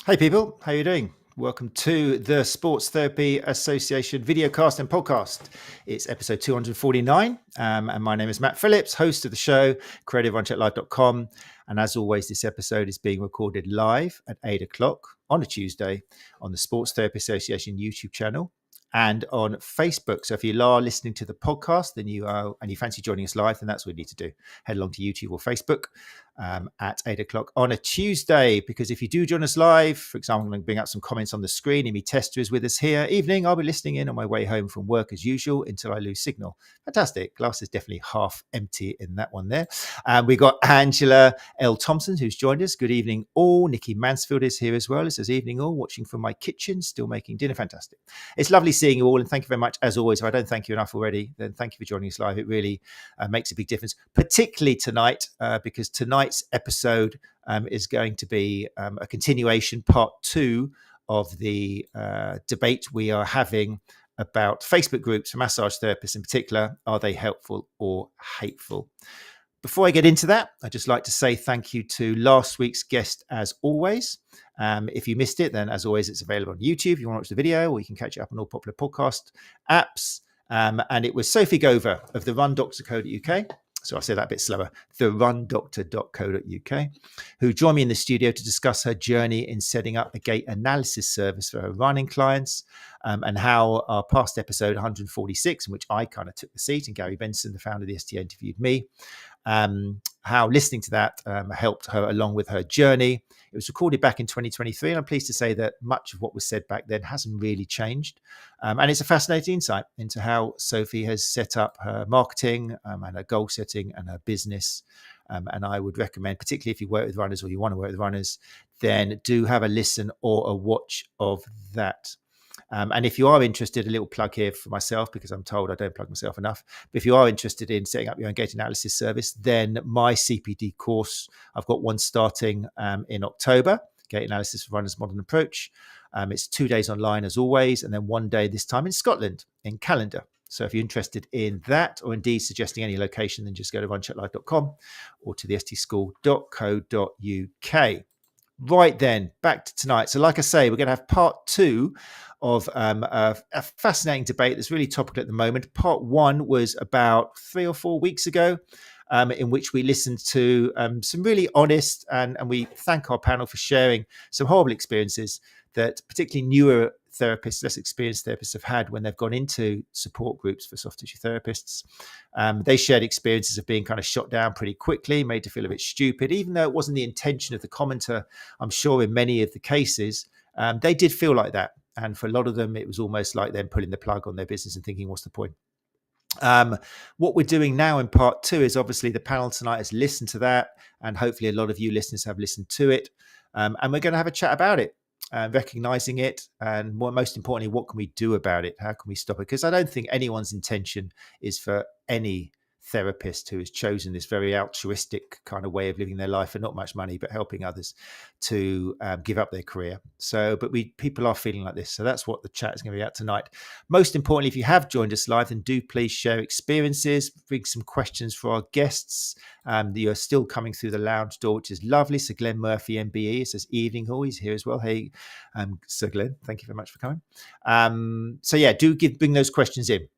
Hey people, how you doing? Welcome to the Sports Therapy Association videocast and podcast. It's episode 249, and my name is Matt Phillips, host of the show, creative on chatlive.com. And as always, this episode is being recorded live at 8 o'clock on a Tuesday on the Sports Therapy Association YouTube channel and on Facebook. So if you are listening to the podcast, then you fancy joining us live, then that's what you need to do. Head along to YouTube or Facebook at 8 o'clock on a Tuesday, because if you do join us live, for example, I'm going to bring up some comments on the screen. Amy Tester is with us here. Evening, I'll be listening in on my way home from work as usual until I lose signal. Fantastic. Glass is definitely half empty in that one there. We got Angela L. Thompson, who's joined us. Good evening all. Nikki Mansfield is here as well. It says evening all, watching from my kitchen, still making dinner. Fantastic. It's lovely seeing you all, and thank you very much as always. If I don't thank you enough already, then thank you for joining us live. It really makes a big difference, particularly tonight, because tonight's episode is going to be a continuation, part 2 of the debate we are having about Facebook groups for massage therapists in particular. Are they helpful or hateful? Before I get into that, I'd just like to say thank you to last week's guest as always. If you missed it, then as always, it's available on YouTube if you want to watch the video, or you can catch it up on all popular podcast apps. And it was Sophie Gover of the rundoctor.co.uk. So I'll say that a bit slower, therundoctor.co.uk, who joined me in the studio to discuss her journey in setting up a gait analysis service for her running clients, and how our past episode 146, in which I kind of took the seat and Gary Benson, the founder of the STA, interviewed me, how listening to that helped her along with her journey. It was recorded back in 2023, and I'm pleased to say that much of what was said back then hasn't really changed. And it's a fascinating insight into how Sophie has set up her marketing and her goal setting and her business. And I would recommend, particularly if you work with runners or you want to work with runners, then do have a listen or a watch of that. And if you are interested, a little plug here for myself, because I'm told I don't plug myself enough. But if you are interested in setting up your own gait analysis service, then my CPD course, I've got one starting in October, Gait Analysis for Runners Modern Approach. It's 2 days online as always, and then 1 day this time in Scotland, in Calendar. So if you're interested in that, or indeed suggesting any location, then just go to runchatlive.com or to the stschool.co.uk. Right then, back to tonight. So like I say, we're going to have part 2 of a fascinating debate that's really topical at the moment. Part 1 was about 3 or 4 weeks ago, in which we listened to some really honest, and we thank our panel for sharing some horrible experiences that particularly newer therapists, less experienced therapists have had when they've gone into support groups for soft tissue therapists. They shared experiences of being kind of shot down pretty quickly, made to feel a bit stupid, even though it wasn't the intention of the commenter. I'm sure in many of the cases, they did feel like that. And for a lot of them, it was almost like them pulling the plug on their business and thinking, what's the point? What we're doing now in part 2 is obviously the panel tonight has listened to that, and hopefully a lot of you listeners have listened to it. And we're going to have a chat about it. Recognizing it, and most importantly, what can we do about it? How can we stop it? Because I don't think anyone's intention is for any therapist who has chosen this very altruistic kind of way of living their life for not much money, but helping others, to give up their career. So, but people are feeling like this. So that's what the chat is going to be about tonight. Most importantly, if you have joined us live, then do please share experiences, bring some questions for our guests. You're still coming through the lounge door, which is lovely. So Glenn Murphy, MBE, says evening all. He's here as well. Hey, Sir Glenn, thank you very much for coming. So yeah, bring those questions in.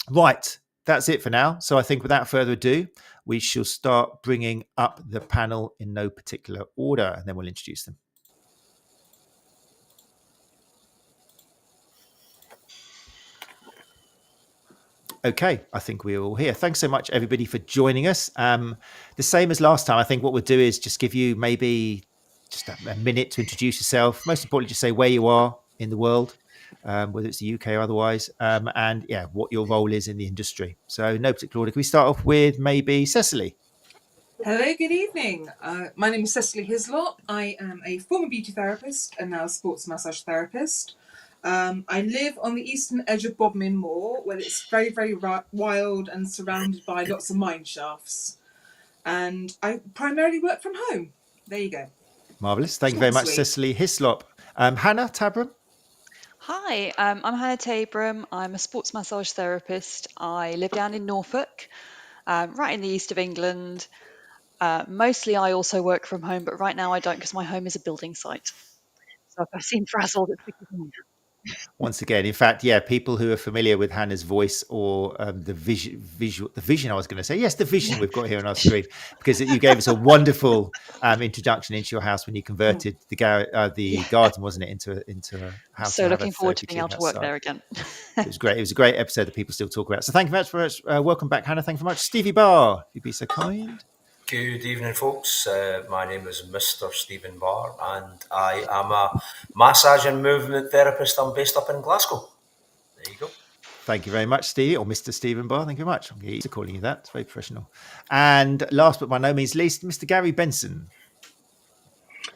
Right. That's it for now. So I think without further ado, we shall start bringing up the panel in no particular order, and then we'll introduce them. Okay, I think we're all here. Thanks so much, everybody, for joining us. The same as last time, I think what we'll do is just give you maybe just a minute to introduce yourself. Most importantly, just say where you are in the world, whether it's the UK or otherwise, and yeah, what your role is in the industry. So no particular order. Can we start off with maybe Cecily? Hello, good evening. My name is Cecily Hislop. I am a former beauty therapist and now sports massage therapist. I live on the eastern edge of Bodmin Moor, where it's very, very wild and surrounded by lots of mine shafts. And I primarily work from home. There you go. Marvellous. Thank you very much, Cecily Hislop. Hannah Tabram? Hi, I'm Hannah Tabram. I'm a sports massage therapist. I live down in Norfolk, right in the east of England. Mostly I also work from home, but right now I don't because my home is a building site. myself. I seem frazzled. It's because Once again, in fact, yeah, people who are familiar with Hannah's voice or the vision, I was going to say, yes, the vision we've got here on our screen, because you gave us a wonderful introduction into your house when you converted the garden, wasn't it, into a house. so to have looking a forward to therapy being able clinic to work outside. there again. It was great. It was a great episode that people still talk about. So thank you very much. Welcome back, Hannah. Thank you very much. Stevie Barr, if you'd be so kind. Good evening, folks. My name is Mr. Stephen Barr, and I am a massage and movement therapist. I'm based up in Glasgow. There you go. Thank you very much, Stevie, or Mr. Stephen Barr. Thank you very much. I'm used to calling you that. It's very professional. And last but by no means least, Mr. Gary Benson.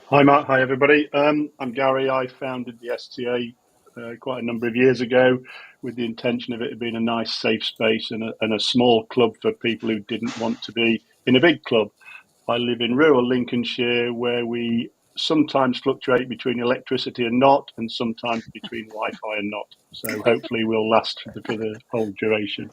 Hi, Matt. Hi, everybody. I'm Gary. I founded the STA quite a number of years ago with the intention of it being a nice, safe space and a small club for people who didn't want to be in a big club. I live in rural Lincolnshire, where we sometimes fluctuate between electricity and not, and sometimes between Wi-Fi and not. So hopefully we'll last for the whole duration.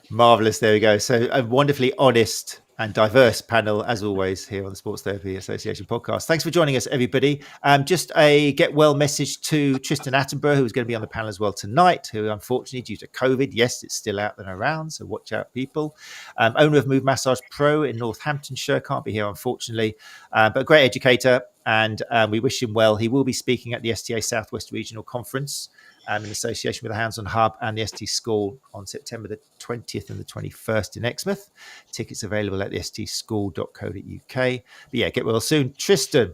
Marvellous. There we go. So a wonderfully honest and diverse panel, as always, here on the Sports Therapy Association podcast. Thanks for joining us, everybody. Just a get well message to Tristan Attenborough, who's going to be on the panel as well tonight, who unfortunately, due to COVID, yes, it's still out and around, so watch out, people. Owner of Move Massage Pro in Northamptonshire, can't be here, unfortunately, but a great educator, and we wish him well. He will be speaking at the STA Southwest Regional Conference in association with the Hands on Hub and the ST School on September the 20th and the 21st in Exmouth. Tickets available at the stschool.co.uk. But yeah, get well soon. Tristan,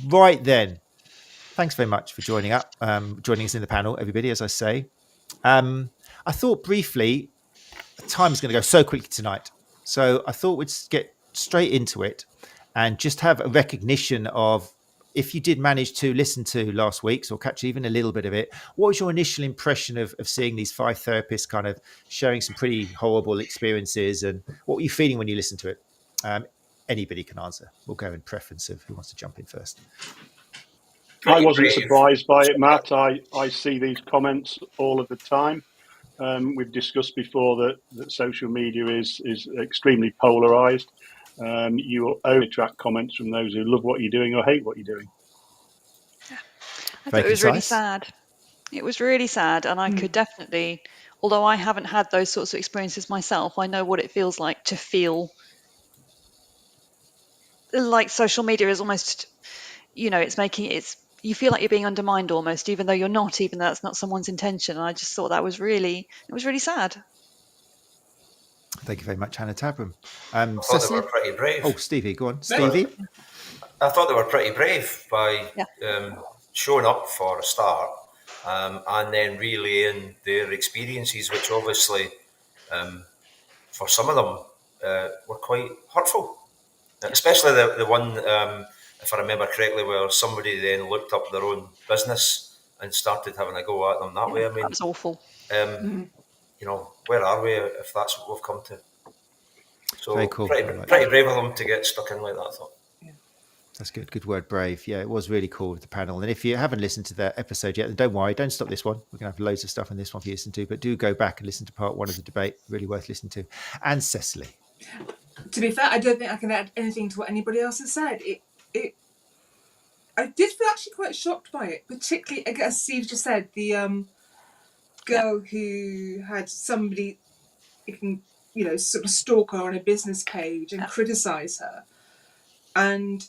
right then. Thanks very much for joining us in the panel, everybody, as I say. I thought briefly, time is going to go so quickly tonight. So I thought we'd get straight into it and just have a recognition of, if you did manage to listen to last week's or catch even a little bit of it, what was your initial impression of seeing these 5 therapists kind of sharing some pretty horrible experiences, and what were you feeling when you listened to it? Anybody can answer. We'll go in preference of who wants to jump in first. I wasn't surprised by it, Matt. I see these comments all of the time. We've discussed before that social media is extremely polarized. You will only attract comments from those who love what you're doing or hate what you're doing. I thought it was really sad. It was really sad, and I could definitely, although I haven't had those sorts of experiences myself, I know what it feels like to feel like social media is almost, you feel like you're being undermined almost, even though you're not, even though that's not someone's intention. And I just thought it was really sad. Thank you very much, Hannah Tabram. I thought they were pretty brave. Oh, Stevie, go on. Stevie? I thought they were pretty brave by showing up for a start, and then relaying their experiences, which obviously, for some of them, were quite hurtful. Especially the one, if I remember correctly, where somebody then looked up their own business and started having a go at them that way. I mean, that was awful. Where are we if that's what we've come to? So very cool. Pretty brave of them to get stuck in like that, I thought. That's good. Good word, brave. Yeah, it was really cool with the panel. And if you haven't listened to that episode yet, then don't worry. Don't stop this one. We're going to have loads of stuff in this one for you to listen to. But do go back and listen to part 1 of the debate. Really worth listening to. And Cecily. To be fair, I don't think I can add anything to what anybody else has said. I did feel actually quite shocked by it, particularly, as Steve just said, the girl who had somebody, sort of stalk her on a business page and criticise her. And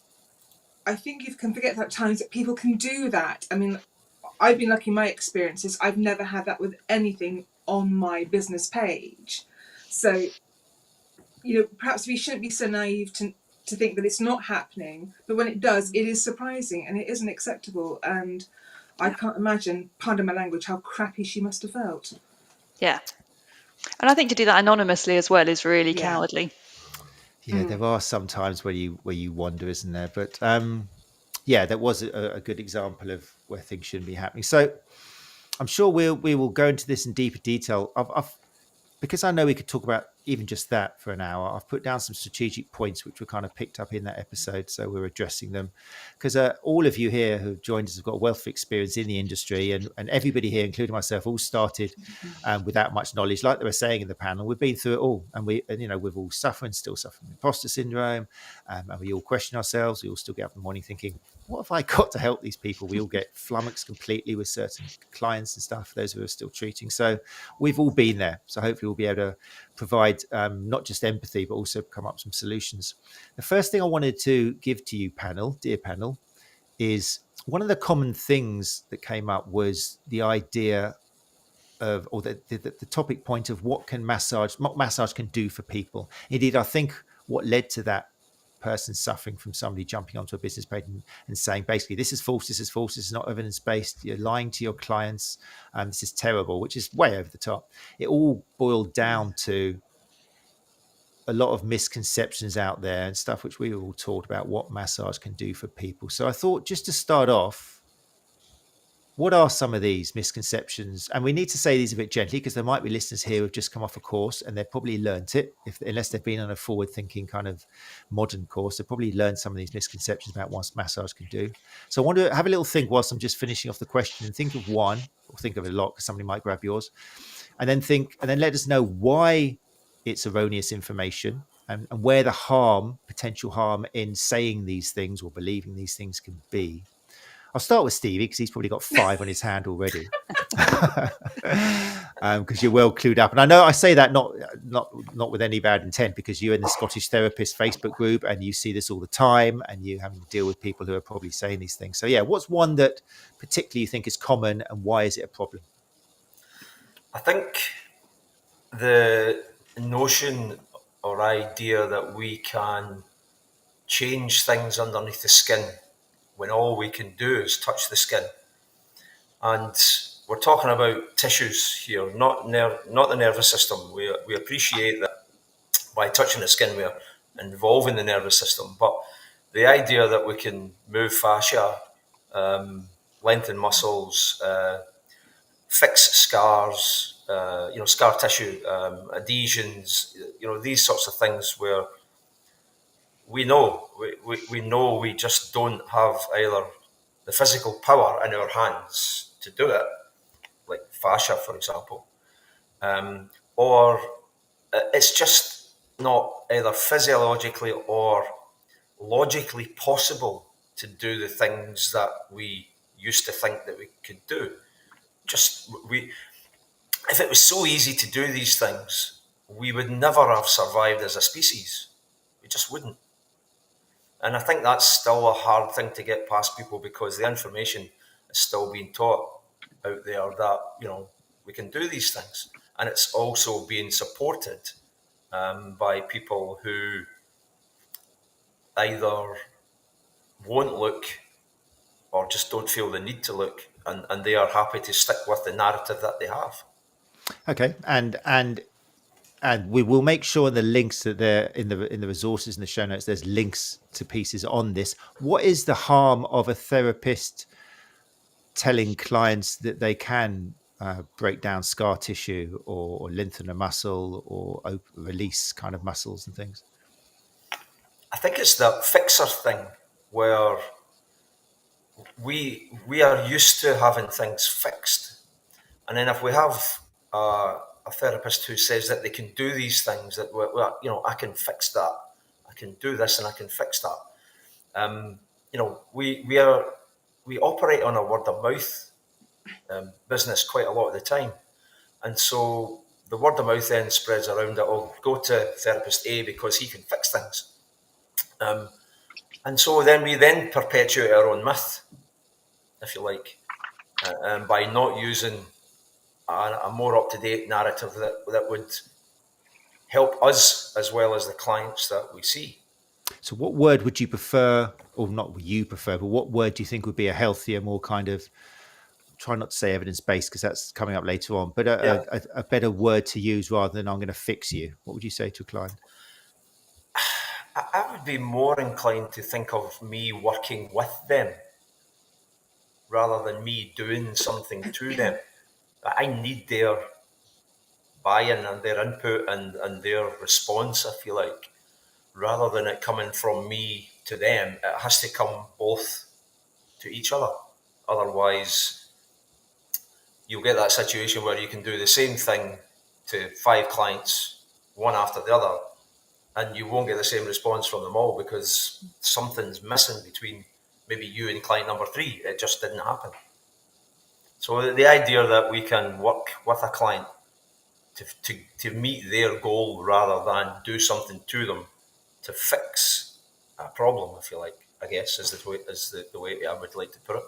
I think you can forget at times that people can do that. I mean, I've been lucky in my experiences. I've never had that with anything on my business page. So, perhaps we shouldn't be so naive to think that it's not happening. But when it does, it is surprising and it isn't acceptable. And I can't imagine, pardon my language, how crappy she must have felt. Yeah. And I think to do that anonymously as well is really cowardly. Yeah, there are some times where you wonder, isn't there? But that was a good example of where things shouldn't be happening. So I'm sure we will go into this in deeper detail. Because I know we could talk about even just that for an hour. I've put down some strategic points which were kind of picked up in that episode, so we're addressing them because all of you here who've joined us have got a wealth of experience in the industry, and everybody here, including myself, all started without much knowledge. Like they were saying in the panel, we've been through it all, and we've all still suffering imposter syndrome, and we all question ourselves. We all still get up in the morning thinking, what have I got to help these people? We all get flummoxed completely with certain clients and stuff, those who are still treating. So we've all been there. So hopefully we'll be able to provide not just empathy, but also come up with some solutions. The first thing I wanted to give to you, dear panel, is one of the common things that came up was the idea of, or the topic point of what massage can do for people. Indeed, I think what led to that person suffering from somebody jumping onto a business page and saying, basically, this is false, this is not evidence-based, you're lying to your clients, this is terrible, which is way over the top. It all boiled down to a lot of misconceptions out there and stuff which we all talked about what massage can do for people. So I thought, just to start off, what are some of these misconceptions? And we need to say these a bit gently because there might be listeners here who've just come off a course and they've probably learnt it. Unless they've been on a forward-thinking kind of modern course, they've probably learned some of these misconceptions about what massage can do. So I want to have a little think whilst I'm just finishing off the question and think of one, or think of a lot because somebody might grab yours, and then let us know why it's erroneous information and where the potential harm in saying these things or believing these things can be. I'll start with Stevie because he's probably got 5 on his hand already. Because you're well clued up, and I know I say that not with any bad intent, because you're in the Scottish Therapist Facebook group and you see this all the time, and you having to deal with people who are probably saying these things. So yeah, what's one that particularly you think is common, and why is it a problem? I think the notion or idea that we can change things underneath the skin when all we can do is touch the skin. And we're talking about tissues here, not the nervous system. We appreciate that by touching the skin, we're involving the nervous system. But the idea that we can move fascia, lengthen muscles, fix scars, scar tissue, adhesions, these sorts of things where we know we just don't have either the physical power in our hands to do it, like fascia, for example, or it's just not either physiologically or logically possible to do the things that we used to think that we could do. If it was so easy to do these things, we would never have survived as a species. We just wouldn't. And I think that's still a hard thing to get past people, because the information is still being taught out there that, we can do these things. And it's also being supported by people who either won't look or just don't feel the need to look, and they are happy to stick with the narrative that they have. Okay, and we will make sure the links that they're in the resources in the show notes, there's links to pieces on this. What is the harm of a therapist telling clients that they can break down scar tissue or lengthen a muscle or release kind of muscles and things? I think it's that fixer thing where we are used to having things fixed, and then if we have a therapist who says that they can do these things, that I can fix that, I can do this, and I can fix that. We operate on a word of mouth business quite a lot of the time, and so the word of mouth then spreads around that, go to therapist A because he can fix things, and so then we perpetuate our own myth, if you like, by not using a more up-to-date narrative that would help us as well as the clients that we see. So what word would you prefer, or not you prefer, but what word do you think would be a healthier, more kind of, try not to say evidence-based because that's coming up later on, but a better word to use rather than I'm going to fix you? What would you say to a client? I would be more inclined to think of me working with them rather than me doing something to them. I need their buy-in and their input and their response, I feel like, rather than it coming from me to them, it has to come both to each other. Otherwise, you'll get that situation where you can do the same thing to 5 clients, one after the other, and you won't get the same response from them all because something's missing between maybe you and client number 3. It just didn't happen. So the idea that we can work with a client to meet their goal rather than do something to them to fix a problem, I feel like, I guess, is the way I would like to put it.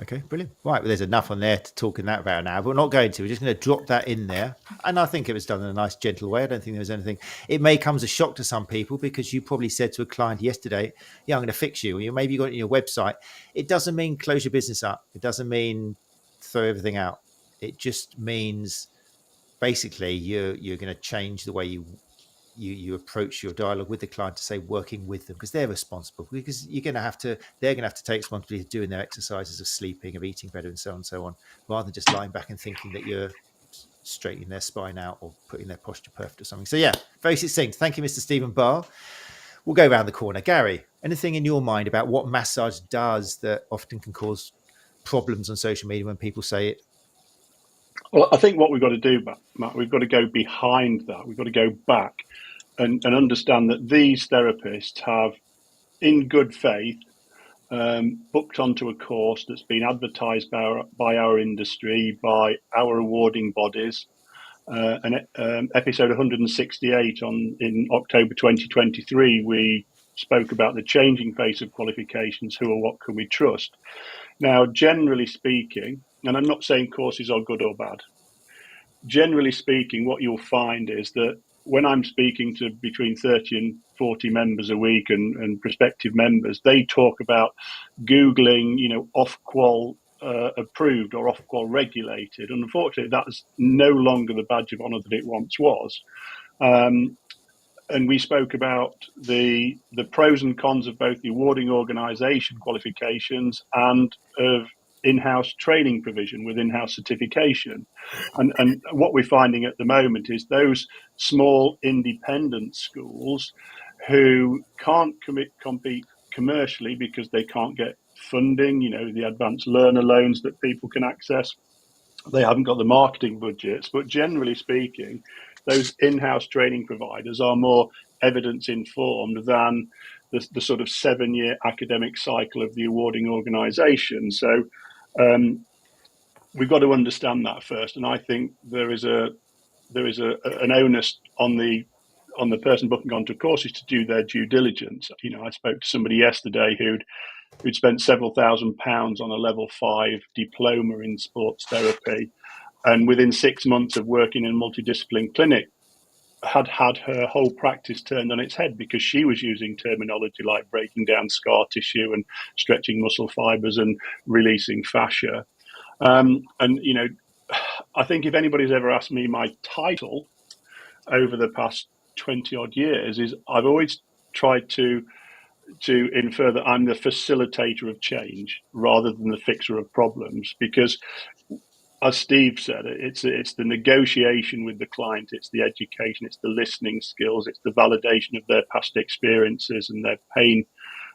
Okay, brilliant. Right, well, there's enough on there to talk in that about now, but we're not going to. We're just going to drop that in there. And I think it was done in a nice, gentle way. I don't think there was anything. It may come as a shock to some people because you probably said to a client yesterday, yeah, I'm going to fix you. Or maybe you got it in your website. It doesn't mean close your business up. It doesn't mean throw everything out. It just means basically you're going to change the way you approach your dialogue with the client to say working with them because they're responsible, because they're going to have to take responsibility of doing their exercises, of sleeping, of eating better, and so on and so on, rather than just lying back and thinking that you're straightening their spine out or putting their posture perfect or something. So yeah, very succinct. Thank you, Mr. Stephen Barr. We'll go around the corner. Gary, anything in your mind about what massage does that often can cause problems on social media when people say it? Well, I think what we've got to do, Matt, we've got to go behind that. We've got to go back and understand that these therapists have, in good faith, booked onto a course that's been advertised by our industry, by our awarding bodies. Episode 168 in October 2023, we spoke about the changing face of qualifications, who or what can we trust. Now, generally speaking, and I'm not saying courses are good or bad, generally speaking, what you'll find is that when I'm speaking to between 30 and 40 members a week and prospective members, they talk about Googling, Ofqual approved or Ofqual regulated. And unfortunately, that's no longer the badge of honour that it once was. And we spoke about the pros and cons of both the awarding organisation qualifications and of in-house training provision with in-house certification. And what we're finding at the moment is those small independent schools who can't compete commercially because they can't get funding, the advanced learner loans that people can access. They haven't got the marketing budgets, but generally speaking, those in-house training providers are more evidence informed than the sort of 7-year academic cycle of the awarding organisation. So we've got to understand that first, and I think there is an onus on the person booking onto courses to do their due diligence. I spoke to somebody yesterday who'd spent several £1,000s on a level 5 diploma in sports therapy, and within 6 months of working in a multidisciplinary clinic, had her whole practice turned on its head because she was using terminology like breaking down scar tissue and stretching muscle fibers and releasing fascia. I think if anybody's ever asked me my title over the past 20 odd years, is I've always tried to infer that I'm the facilitator of change rather than the fixer of problems, because as Steve said, it's the negotiation with the client, it's the education, it's the listening skills, it's the validation of their past experiences and their pain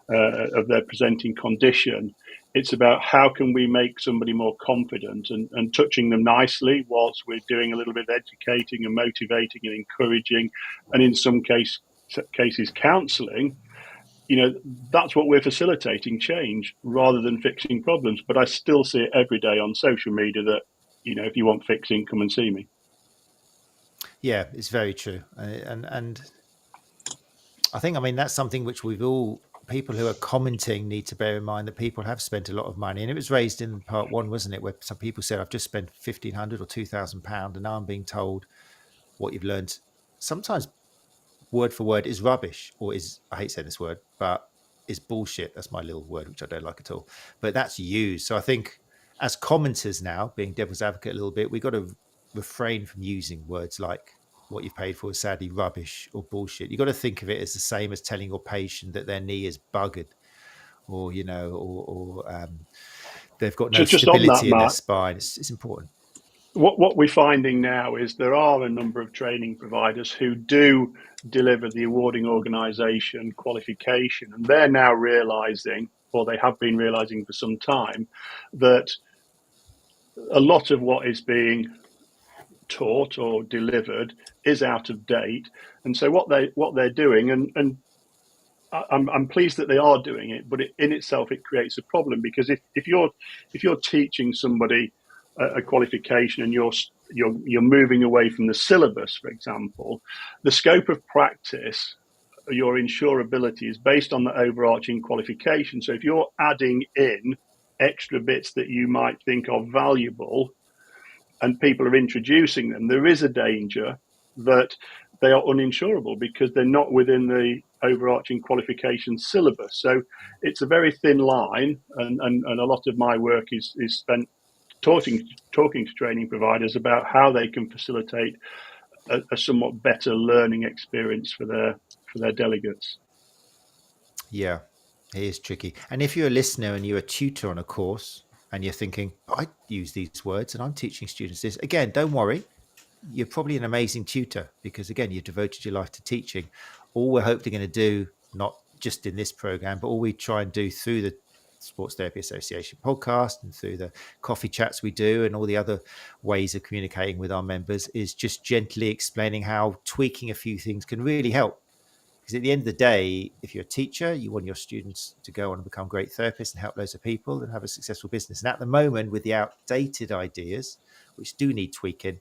of their presenting condition. It's about how can we make somebody more confident and touching them nicely whilst we're doing a little bit of educating and motivating and encouraging, and in some cases counselling. That's what we're facilitating, change rather than fixing problems. But I still see it every day on social media that, if you want fixing, come and see me. Yeah, it's very true. And I think, that's something which people who are commenting need to bear in mind, that people have spent a lot of money. And it was raised in part 1, wasn't it? Where some people said, I've just spent £1,500 or £2,000 and now I'm being told what you've learned. Sometimes word for word is rubbish, or I hate saying this word, but is bullshit. That's my little word, which I don't like at all. But that's used. So I think as commenters now, being devil's advocate a little bit, we've got to refrain from using words like what you've paid for is sadly rubbish or bullshit. You've got to think of it as the same as telling your patient that their knee is buggered, or they've got no stability in their spine. It's important. what we're finding now is there are a number of training providers who do deliver the awarding organisation qualification, and they're now realising, or they have been realising for some time, that a lot of what is being taught or delivered is out of date. And so what they're doing, and I'm pleased that they are doing it, but in itself it creates a problem, because if you're teaching somebody a qualification and you're moving away from the syllabus, for example, the scope of practice, your insurability is based on the overarching qualification. So if you're adding in extra bits that you might think are valuable and people are introducing them, there is a danger that they are uninsurable because they're not within the overarching qualification syllabus. So it's a very thin line, and a lot of my work is spent talking to training providers about how they can facilitate a somewhat better learning experience for their delegates. Yeah, it is tricky. And if you're a listener and you're a tutor on a course and you're thinking, I use these words and I'm teaching students this, again, don't worry. You're probably an amazing tutor because, again, you've devoted your life to teaching. All we're hopefully going to do, not just in this program, but all we try and do through the Sports Therapy Association podcast and through the coffee chats we do and all the other ways of communicating with our members, is just gently explaining how tweaking a few things can really help. Because at the end of the day, if you're a teacher, you want your students to go on and become great therapists and help loads of people and have a successful business. And at the moment, with the outdated ideas, which do need tweaking,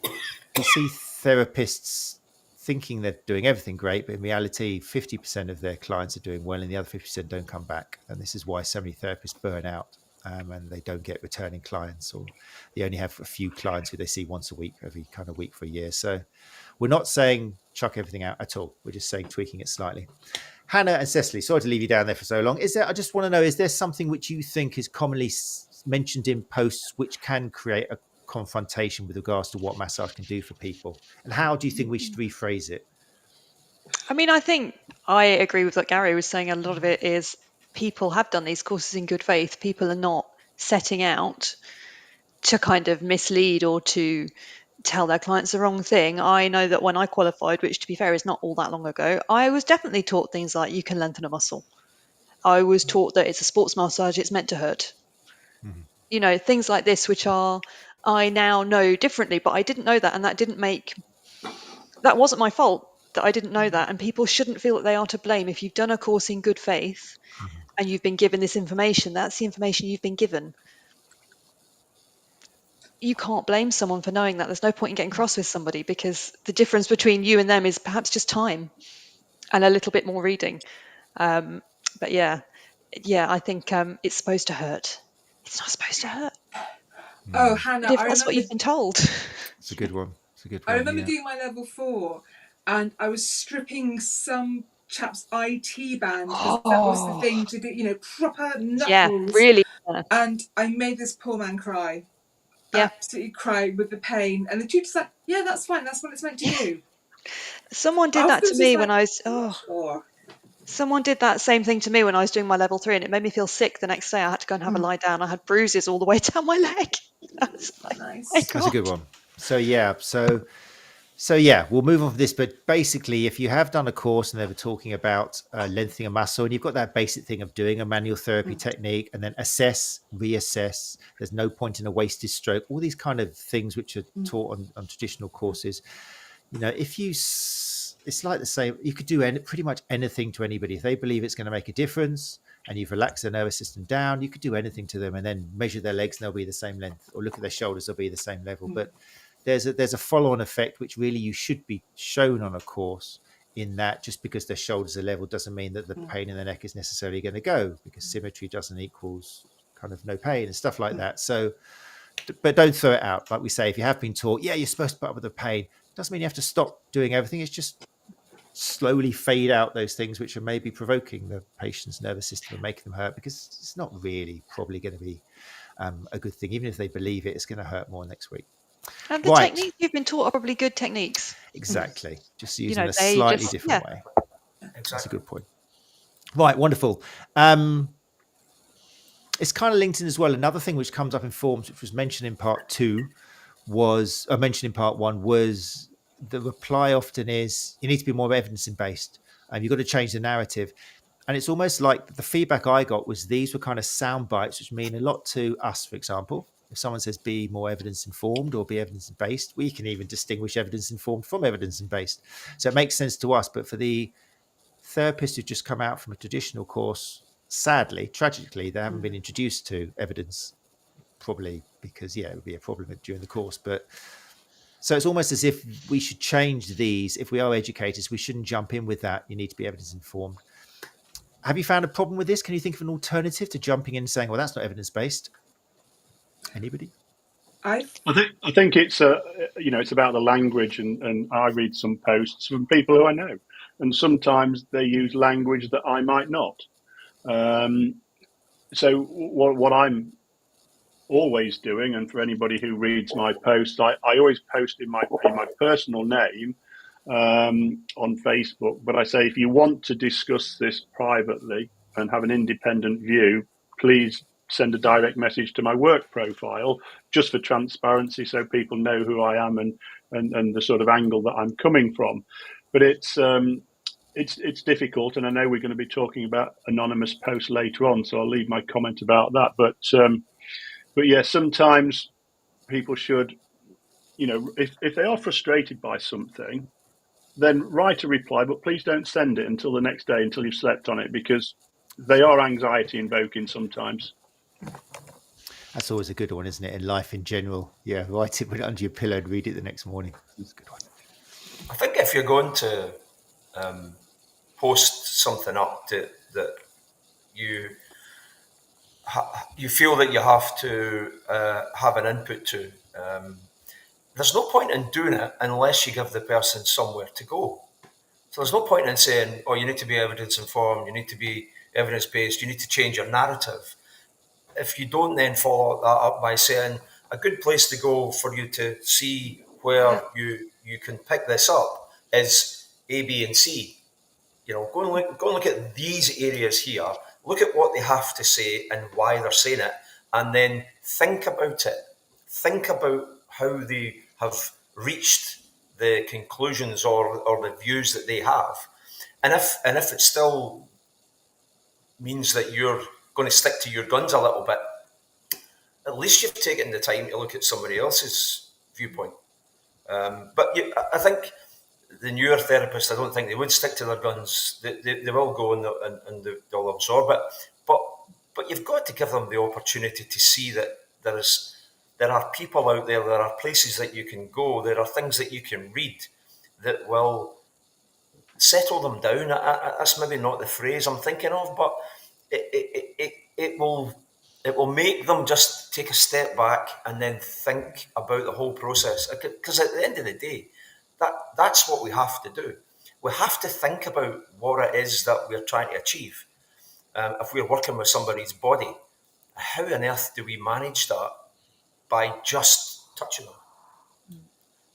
you see therapists thinking they're doing everything great, but in reality, 50% of their clients are doing well and the other 50% don't come back. And this is why so many therapists burn out and they don't get returning clients, or they only have a few clients who they see once a week, every kind of week for a year. So we're not saying chuck everything out at all. We're just saying tweaking it slightly. Hannah and Cecily, sorry to leave you down there for so long. I just want to know, is there something which you think is commonly mentioned in posts which can create a confrontation with regards to what massage can do for people, and how do you think we should rephrase it? I mean, I think I agree with what Gary was saying. A lot of it is people have done these courses in good faith. People are not setting out to kind of mislead or to tell their clients the wrong thing. I know that when I qualified, which to be fair is not all that long ago, I was definitely taught things like you can lengthen a muscle. I was taught that it's a sports massage, it's meant to hurt. Mm-hmm. You know, things like this, which I now know differently, but I didn't know that, and that wasn't my fault that I didn't know that. And people shouldn't feel that they are to blame. If you've done a course in good faith and you've been given this information, that's the information you've been given. You can't blame someone for knowing that. There's no point in getting cross with somebody, because the difference between you and them is perhaps just time and a little bit more reading. But yeah, I think it's supposed to hurt. It's not supposed to hurt. Oh, Hannah, but if that's what you've been told. It's a good one. I remember doing my level 4 and I was stripping some chap's IT band because that was the thing to do, you know, proper knuckles. Yeah, really. And I made this poor man cry. Yeah. Absolutely cry with the pain. And the tutor's like, yeah, that's fine. That's what it's meant to do. Someone did that to me when I was... Someone did that same thing to me when I was doing my level 3, and it made me feel sick the next day. I had to go and have a lie down. I had bruises all the way down my leg. Nice. That's a good one. So yeah, we'll move on from this. But basically, if you have done a course and they were talking about lengthening a muscle, and you've got that basic thing of doing a manual therapy technique and then assess, reassess, there's no point in a wasted stroke, all these kind of things which are taught on traditional courses. You know, it's like the same. You could do pretty much anything to anybody. If they believe it's going to make a difference and you've relaxed their nervous system down, you could do anything to them and then measure their legs and they'll be the same length, or look at their shoulders, they'll be the same level. But there's a follow-on effect which really you should be shown on a course, in that just because their shoulders are level doesn't mean that the pain in the neck is necessarily going to go, because symmetry doesn't equals kind of no pain and stuff like that. So, but don't throw it out. Like we say, if you have been taught, yeah, you're supposed to put up with the pain, doesn't mean you have to stop doing everything. It's just slowly fade out those things which are maybe provoking the patient's nervous system and making them hurt, because it's not really probably going to be a good thing. Even if they believe it, it's going to hurt more next week. And the techniques you've been taught are probably good techniques. Exactly. Just using a slightly different way. Exactly. That's a good point. Right. Wonderful. It's kind of linked in as well. Another thing which comes up in forums, which was mentioned in part 2 was, I mentioned in part one, was the reply often is you need to be more evidence-based and you've got to change the narrative. And it's almost like the feedback I got was these were kind of sound bites, which mean a lot to us, for example. If someone says be more evidence-informed or be evidence-based, we can even distinguish evidence-informed from evidence-based. So it makes sense to us. But for the therapists who've just come out from a traditional course, sadly, tragically, they haven't been introduced to evidence, probably because, it would be a problem during the course. But so it's almost as if we should change these. If we are educators, we shouldn't jump in with that. You need to be evidence-informed. Have you found a problem with this? Can you think of an alternative to jumping in and saying, well, that's not evidence-based? Anybody? I think it's it's about the language, and I read some posts from people who I know, and sometimes they use language that I might not. So what I'm always doing, and for anybody who reads my posts, I always post in my personal name on Facebook, but I say if you want to discuss this privately and have an independent view, please send a direct message to my work profile, just for transparency, so people know who I am and the sort of angle that I'm coming from. But it's difficult, and I know we're going to be talking about anonymous posts later on, so I'll leave my comment about that. But yeah, sometimes people should, if they are frustrated by something, then write a reply, but please don't send it until the next day, until you've slept on it, because they are anxiety invoking sometimes. That's always a good one, isn't it? In life in general. Yeah, write it, put it under your pillow and read it the next morning. That's a good one. I think if you're going to post something up that you feel that you have to have an input to, there's no point in doing it unless you give the person somewhere to go. So there's no point in saying, oh, you need to be evidence-informed, you need to be evidence-based, you need to change your narrative. If you don't then follow that up by saying a good place to go for you to see where you can pick this up is A, B, and C. Go and look at these areas here, look at what they have to say and why they're saying it, and then think about it. Think about how they have reached the conclusions or the views that they have. And if it still means that you're going to stick to your guns a little bit, at least you've taken the time to look at somebody else's viewpoint. But I think the newer therapists, I don't think they would stick to their guns. They will go and they'll absorb it. But you've got to give them the opportunity to see that there are people out there, there are places that you can go, there are things that you can read that will settle them down. That's maybe not the phrase I'm thinking of, but it will make them just take a step back and then think about the whole process. Because at the end of the day, that's what we have to do. We have to think about what it is that we're trying to achieve. If we're working with somebody's body, how on earth do we manage that by just touching them?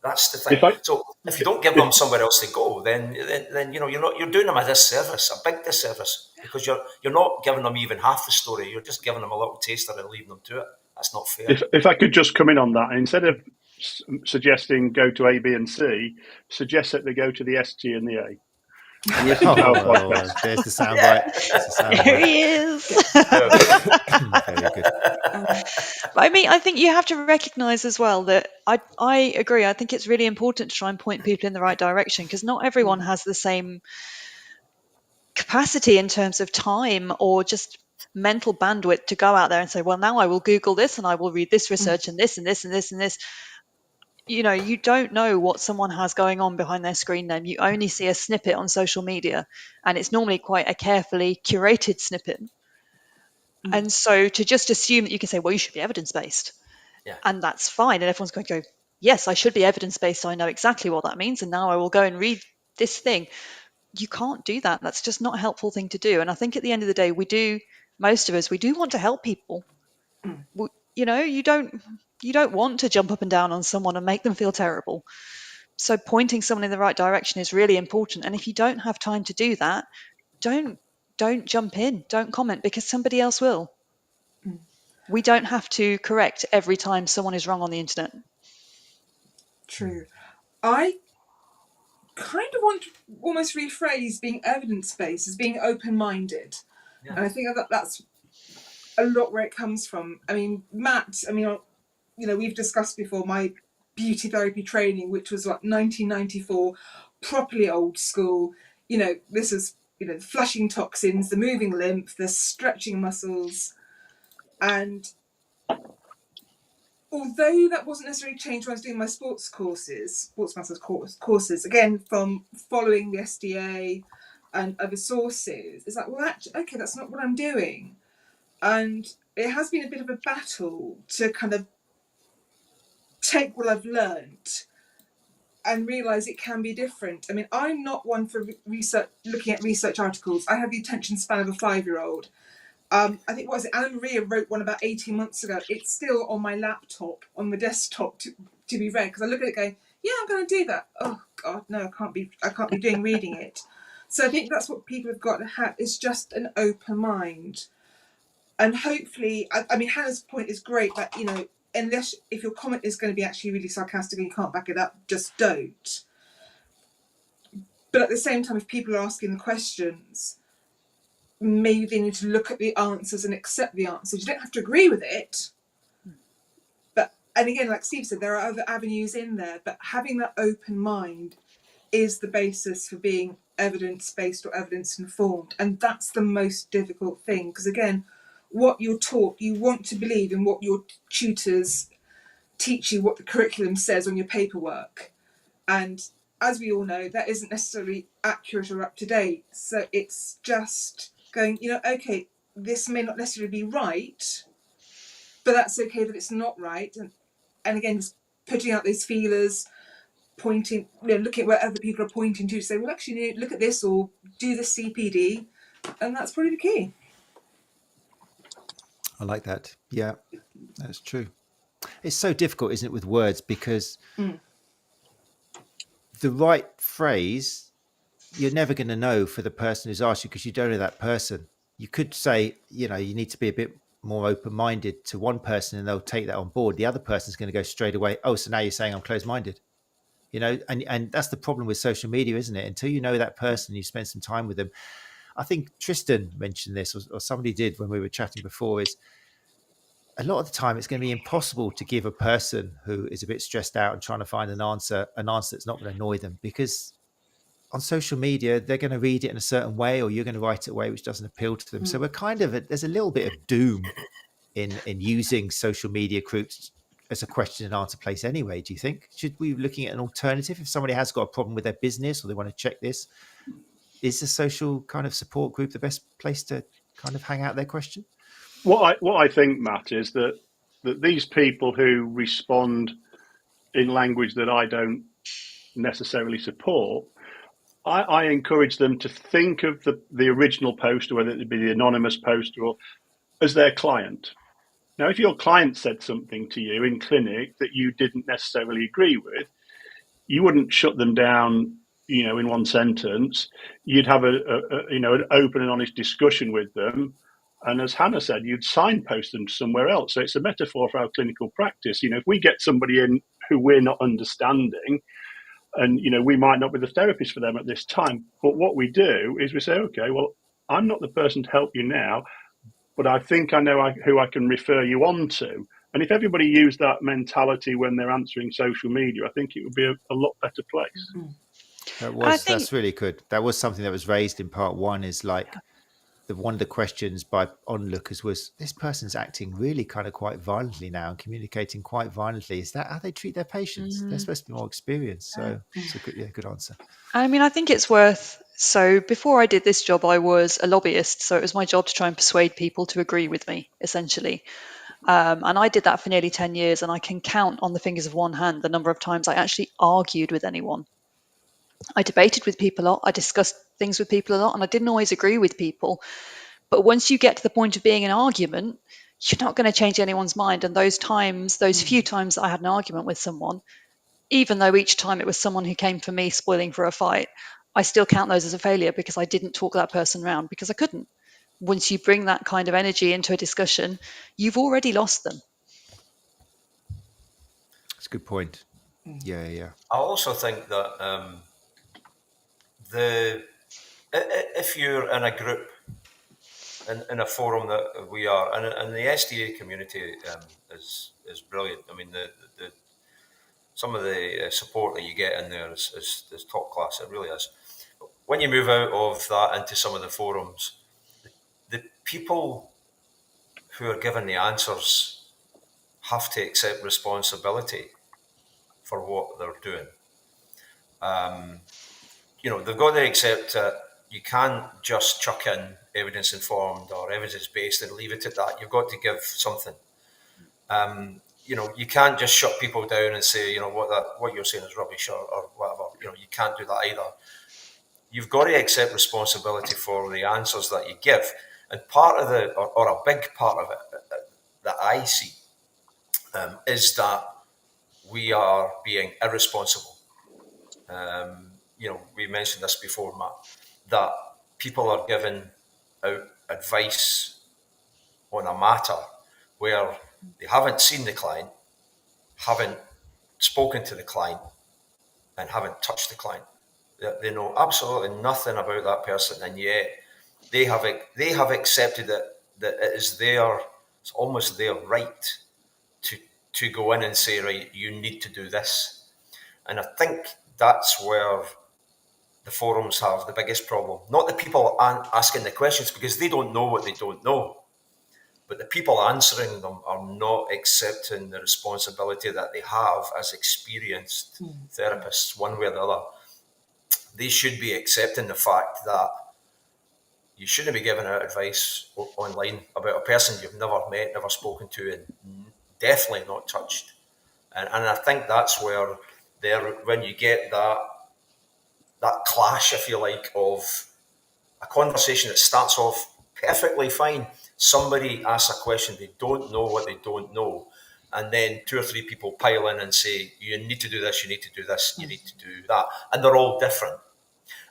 That's the thing. So if you don't give them somewhere else to go, then you're doing them a disservice, a big disservice, because you're not giving them even half the story. You're just giving them a little taster and leaving them to it. That's not fair. If I could just come in on that, instead of suggesting go to A, B, and C, suggest that they go to the S, T, and the A. There's the soundbite. There he is. Very good. I mean, I think you have to recognise as well that I agree. I think it's really important to try and point people in the right direction, because not everyone has the same capacity in terms of time or just mental bandwidth to go out there and say, well, now I will Google this and I will read this research and this and this and this and this. You don't know what someone has going on behind their screen name. You only see a snippet on social media, and it's normally quite a carefully curated snippet. And so to just assume that you can say, well, you should be evidence-based, and that's fine, and everyone's going to go, yes, I should be evidence-based, so I know exactly what that means, and now I will go and read this thing. You can't do that. That's just not a helpful thing to do. And I think at the end of the day, most of us want to help people. You don't want to jump up and down on someone and make them feel terrible. So pointing someone in the right direction is really important. And if you don't have time to do that, don't jump in, don't comment, because somebody else will. We don't have to correct every time someone is wrong on the internet. True. I kind of want to almost rephrase being evidence-based as being open-minded. Yeah. And I think that's a lot where it comes from. I mean, Matt, we've discussed before my beauty therapy training, which was like 1994, properly old school. This is, flushing toxins, the moving lymph, the stretching muscles. And although that wasn't necessarily changed when I was doing my sports massage courses, again, from following the SDA and other sources, it's like, well, actually, okay, that's not what I'm doing. And it has been a bit of a battle to kind of take what I've learned and realise it can be different. I mean, I'm not one for research, looking at research articles. I have the attention span of a 5-year-old. I think, Anna Maria wrote one about 18 months ago. It's still on my laptop, on the desktop to be read, because I look at it going, yeah, I'm going to do that. Oh God, no, I can't be reading it. So I think that's what people have got to have, is just an open mind. And hopefully, I mean, Hannah's point is great, that, unless, if your comment is going to be actually really sarcastic and you can't back it up, just don't. But at the same time, if people are asking the questions, maybe they need to look at the answers and accept the answers. You don't have to agree with it. And again, like Steve said, there are other avenues in there, but having that open mind is the basis for being evidence-based or evidence-informed. And that's the most difficult thing, because again, what you're taught, you want to believe in what your tutors teach you, what the curriculum says on your paperwork. And as we all know, that isn't necessarily accurate or up to date. So it's just going, okay, this may not necessarily be right, but that's okay that it's not right. And again, just putting out those feelers, pointing, looking at where other people are pointing to say, well, actually, look at this, or do the CPD. And that's probably the key. I like that. Yeah, that's true. It's so difficult, isn't it, with words, because the right phrase, you're never going to know for the person who's asked you, because you don't know that person. You could say, you need to be a bit more open-minded to one person and they'll take that on board. The other person's going to go straight away, oh, so now you're saying I'm closed-minded. And that's the problem with social media, isn't it? Until you know that person, you spend some time with them. I think Tristan mentioned this, or somebody did when we were chatting before, is a lot of the time it's going to be impossible to give a person who is a bit stressed out and trying to find an answer that's not going to annoy them, because on social media, they're going to read it in a certain way, or you're going to write it a way which doesn't appeal to them. So we're there's a little bit of doom in using social media groups as a question and answer place anyway. Do you think? Should we be looking at an alternative? If somebody has got a problem with their business or they want to check this, is the social kind of support group the best place to kind of hang out their question? What I think, Matt, is that these people who respond in language that I don't necessarily support, I encourage them to think of the original poster, whether it be the anonymous poster, or as their client. Now, if your client said something to you in clinic that you didn't necessarily agree with, you wouldn't shut them down, in one sentence. You'd have an open and honest discussion with them. And as Hannah said, you'd signpost them somewhere else. So it's a metaphor for our clinical practice. If we get somebody in who we're not understanding, and, we might not be the therapist for them at this time, but what we do is we say, okay, well, I'm not the person to help you now, but I think I know who I can refer you on to. And if everybody used that mentality when they're answering social media, I think it would be a lot better place. That's really good. That was something that was raised in part one, is like one of the questions by onlookers was, this person's acting really kind of quite violently now and communicating quite violently. Is that how they treat their patients? They're supposed to be more experienced. So it's a good answer. I mean, I think it's worth. So before I did this job, I was a lobbyist. So it was my job to try and persuade people to agree with me, essentially. And I did that for nearly 10 years. And I can count on the fingers of one hand the number of times I actually argued with anyone. I debated with people a lot. I discussed things with people a lot. And I didn't always agree with people. But once you get to the point of being an argument, you're not going to change anyone's mind. And those few times that I had an argument with someone, even though each time it was someone who came for me spoiling for a fight, I still count those as a failure because I didn't talk that person round, because I couldn't. Once you bring that kind of energy into a discussion, you've already lost them. That's a good point. Yeah. I also think that if you're in a group, in a forum that we are, and the SDA community is brilliant. I mean, the some of the support that you get in there is top class. It really is. But when you move out of that into some of the forums, the people who are given the answers have to accept responsibility for what they're doing. They've got to accept that you can't just chuck in evidence informed or evidence based and leave it at that. You've got to give something. You can't just shut people down and say, what you're saying is rubbish or whatever. You can't do that either. You've got to accept responsibility for the answers that you give. And part of or a big part of it that I see is that we are being irresponsible. We mentioned this before, Matt, that people are giving out advice on a matter where they haven't seen the client, haven't spoken to the client, and haven't touched the client. They know absolutely nothing about that person, and yet they have accepted that it's almost their right to go in and say, right, you need to do this. And I think that's where the forums have the biggest problem. Not the people asking the questions, because they don't know what they don't know, but the people answering them are not accepting the responsibility that they have as experienced therapists, one way or the other. They should be accepting the fact that you shouldn't be giving out advice online about a person you've never met, never spoken to, and definitely not touched. And I think that's where when you get that clash, if you like, of a conversation that starts off perfectly fine. Somebody asks a question, they don't know what they don't know, and then two or three people pile in and say, you need to do this, you need to do this, you need to do that, and they're all different.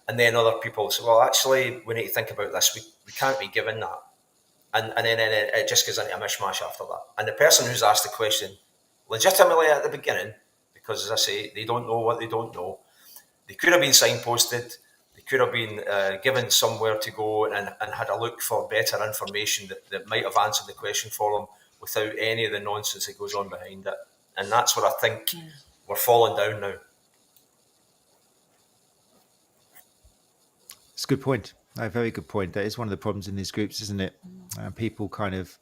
And then other people say, well, actually, we need to think about this, we can't be given that. And then it just goes into a mishmash after that. And the person who's asked the question legitimately at the beginning, because as I say, they don't know what they don't know, they could have been signposted, they could have been given somewhere to go and had a look for better information that might have answered the question for them without any of the nonsense that goes on behind it. And that's what I think we're falling down now. It's a good point. A very good point. That is one of the problems in these groups, isn't it? People kind of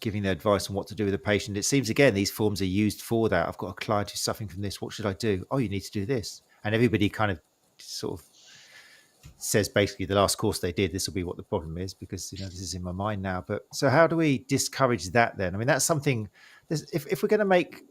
giving their advice on what to do with a patient. It seems, again, these forms are used for that. I've got a client who's suffering from this. What should I do? Oh, you need to do this. And everybody kind of sort of says basically the last course they did, this will be what the problem is, because this is in my mind now. But so how do we discourage that then? I mean, that's something, if we're going to make,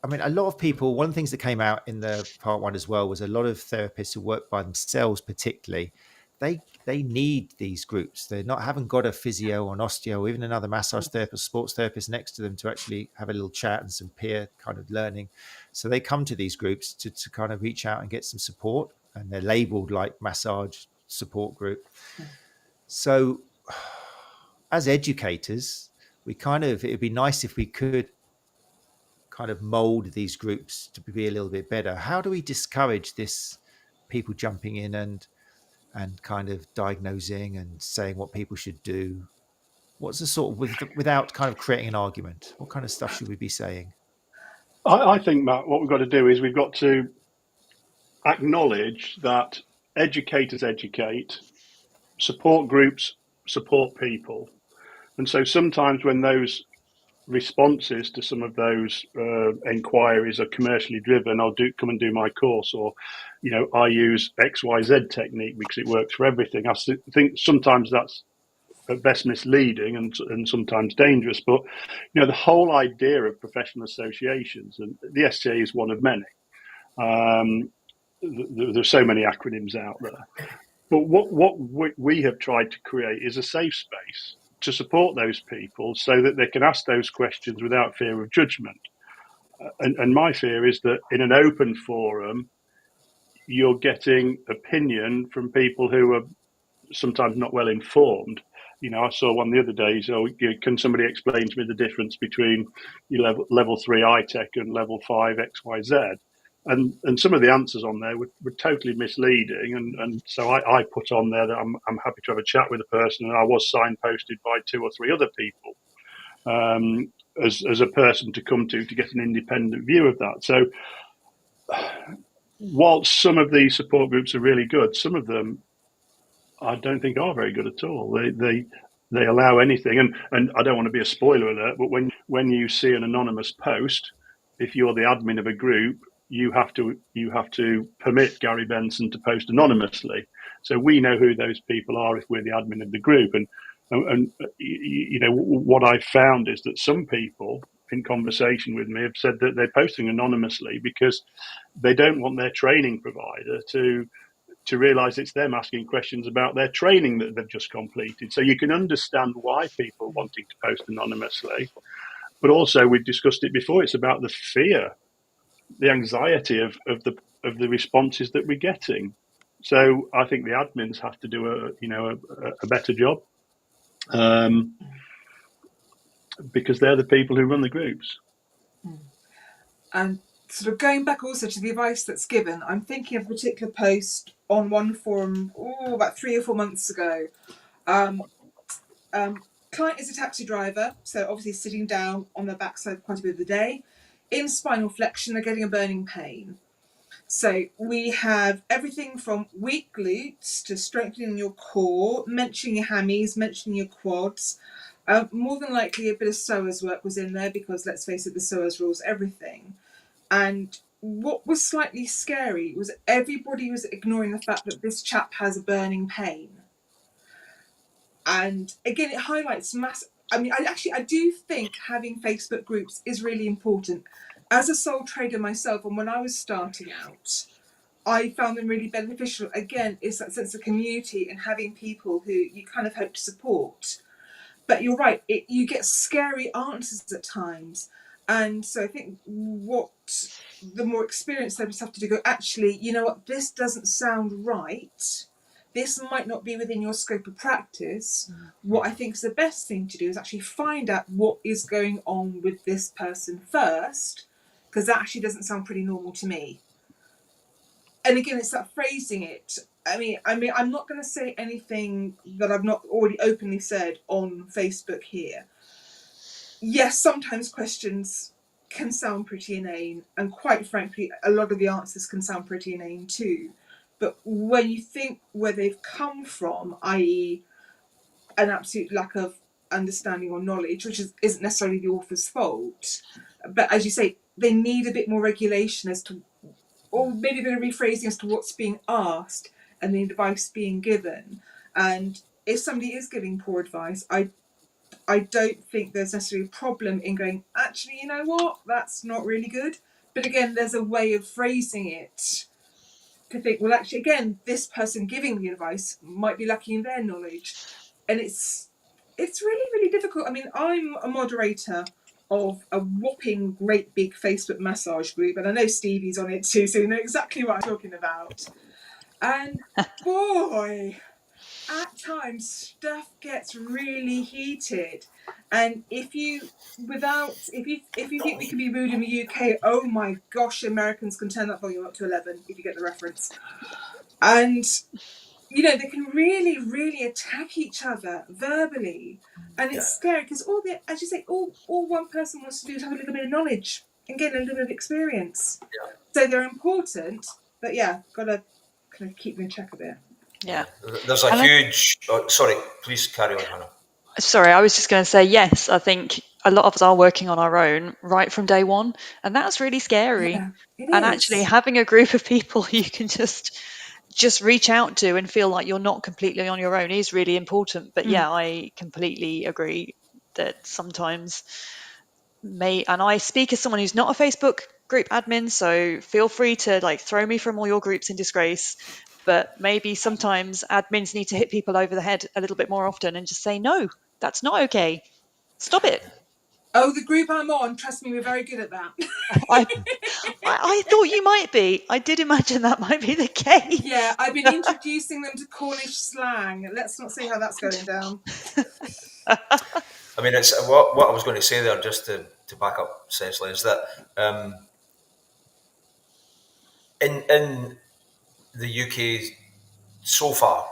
I mean, a lot of people, one of the things that came out in the part one as well was a lot of therapists who work by themselves, particularly, they need these groups. They haven't got a physio or an osteo or even another massage therapist, sports therapist next to them to actually have a little chat and some peer kind of learning. So they come to these groups to kind of reach out and get some support, and they're labeled like massage support group. So as educators, it'd be nice if we could kind of mold these groups to be a little bit better. How do we discourage this, people jumping in and kind of diagnosing and saying what people should do? What's the sort of, without kind of creating an argument, what kind of stuff should we be saying? I think, Matt, what we've got to do is we've got to acknowledge that educators educate, support groups support people. And so sometimes when those responses to some of those inquiries are commercially driven, I'll come and do my course, or I use XYZ technique because it works for everything. I think sometimes that's at best misleading and sometimes dangerous. But the whole idea of professional associations, and the SCA is one of many. There's so many acronyms out there. But what we have tried to create is a safe space to support those people so that they can ask those questions without fear of judgment. And my fear is that in an open forum, you're getting opinion from people who are sometimes not well informed. I saw one the other day, so can somebody explain to me the difference between level 3 iTech and level 5 XYZ? and some of the answers on there were totally misleading, and so I put on there that I'm happy to have a chat with a person, and I was signposted by 2 or 3 other people as a person to come to get an independent view of that. So whilst some of these support groups are really good, some of them I don't think are very good at all. They allow anything, and I don't want to be a spoiler alert, but when you see an anonymous post, if you're the admin of a group, you have to permit Gary Benson to post anonymously. So we know who those people are if we're the admin of the group. And you know, what I've found is that some people in conversation with me have said that they're posting anonymously because they don't want their training provider to realise it's them asking questions about their training that they've just completed. So you can understand why people are wanting to post anonymously. But also, we've discussed it before, it's about the fear, the anxiety of the responses that we're getting. So I think the admins have to do a better job, because they're the people who run the groups. And sort of going back also to the advice that's given, I'm thinking of a particular post on one forum about 3 or 4 months ago. Client is a taxi driver, so obviously sitting down on their backside quite a bit of the day. In spinal flexion, they're getting a burning pain. So we have everything from weak glutes to strengthening your core, mentioning your hammies, mentioning your quads. More than likely a bit of psoas work was in there because, let's face it, the psoas rules everything. And what was slightly scary was everybody was ignoring the fact that this chap has a burning pain. And again, it highlights I mean, I do think having Facebook groups is really important. As a sole trader myself, and when I was starting out, I found them really beneficial. Again, it's that sense of community and having people who you kind of hope to support. But you're right, you get scary answers at times. And so I think what the more experienced therapists have to do, actually, you know what, this doesn't sound right. This might not be within your scope of practice. What I think is the best thing to do is actually find out what is going on with this person first, because that actually doesn't sound pretty normal to me. And again, it's that phrasing it. I mean, I'm not going to say anything that I've not already openly said on Facebook here. Yes, sometimes questions can sound pretty inane, and quite frankly, a lot of the answers can sound pretty inane too. But when you think where they've come from, i.e. an absolute lack of understanding or knowledge, which isn't necessarily the author's fault, but as you say, they need a bit more regulation as to, or maybe a bit of rephrasing as to what's being asked and the advice being given. And if somebody is giving poor advice, I don't think there's necessarily a problem in going, actually, you know what, that's not really good. But again, there's a way of phrasing it to think, well, actually, again, this person giving the advice might be lacking in their knowledge. And it's really, really difficult. I mean, I'm a moderator of a whopping great big Facebook massage group, and I know Stevie's on it too, so you know exactly what I'm talking about. And boy, at times stuff gets really heated, and if you think we can be rude in the UK, oh my gosh, Americans can turn that volume up to 11 if you get the reference. And you know, they can really, really attack each other verbally, and it's scary because as you say, all one person wants to do is have a little bit of knowledge and get a little bit of experience. So they're important, but gotta kind of keep them in check a bit. Yeah. There's a huge. Sorry, please carry on, Hannah. Sorry, I was just going to say, yes, I think a lot of us are working on our own right from day one, and that's really scary. Yeah, it and is. Actually having a group of people you can just reach out to and feel like you're not completely on your own is really important. But I completely agree that sometimes and I speak as someone who's not a Facebook group admin, so feel free to throw me from all your groups in disgrace. But maybe sometimes admins need to hit people over the head a little bit more often and just say, no, that's not okay. Stop it. Oh, the group I'm on, trust me, we're very good at that. I thought you might be. I did imagine that might be the case. Yeah, I've been introducing them to Cornish slang. Let's not see how that's going down. I mean, it's what I was going to say there, just to back up Cecily, is that in the UK so far,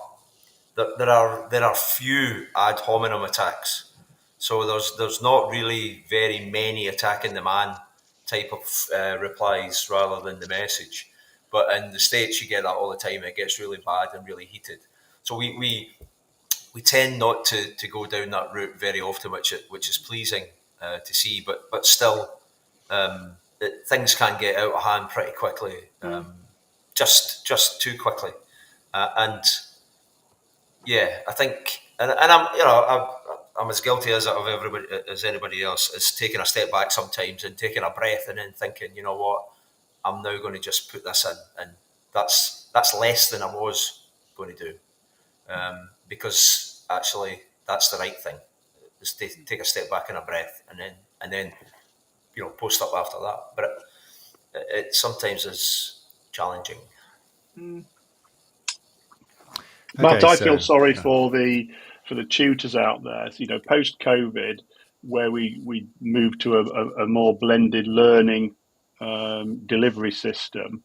there are few ad hominem attacks. So there's not really very many attacking the man type of replies rather than the message. But in the States, you get that all the time. It gets really bad and really heated. So we tend not to go down that route very often, which is pleasing to see. But still, things can get out of hand pretty quickly, just too quickly, and yeah, I think, and I'm as guilty as of everybody as anybody else, is taking a step back sometimes and taking a breath and then thinking, you know what, I'm now going to just put this in, and that's less than I was going to do, because actually that's the right thing. Just take a step back and a breath, and then post up after that. But it sometimes is challenging. Matt, I feel sorry for the tutors out there. Post COVID, where we moved to a more blended learning delivery system.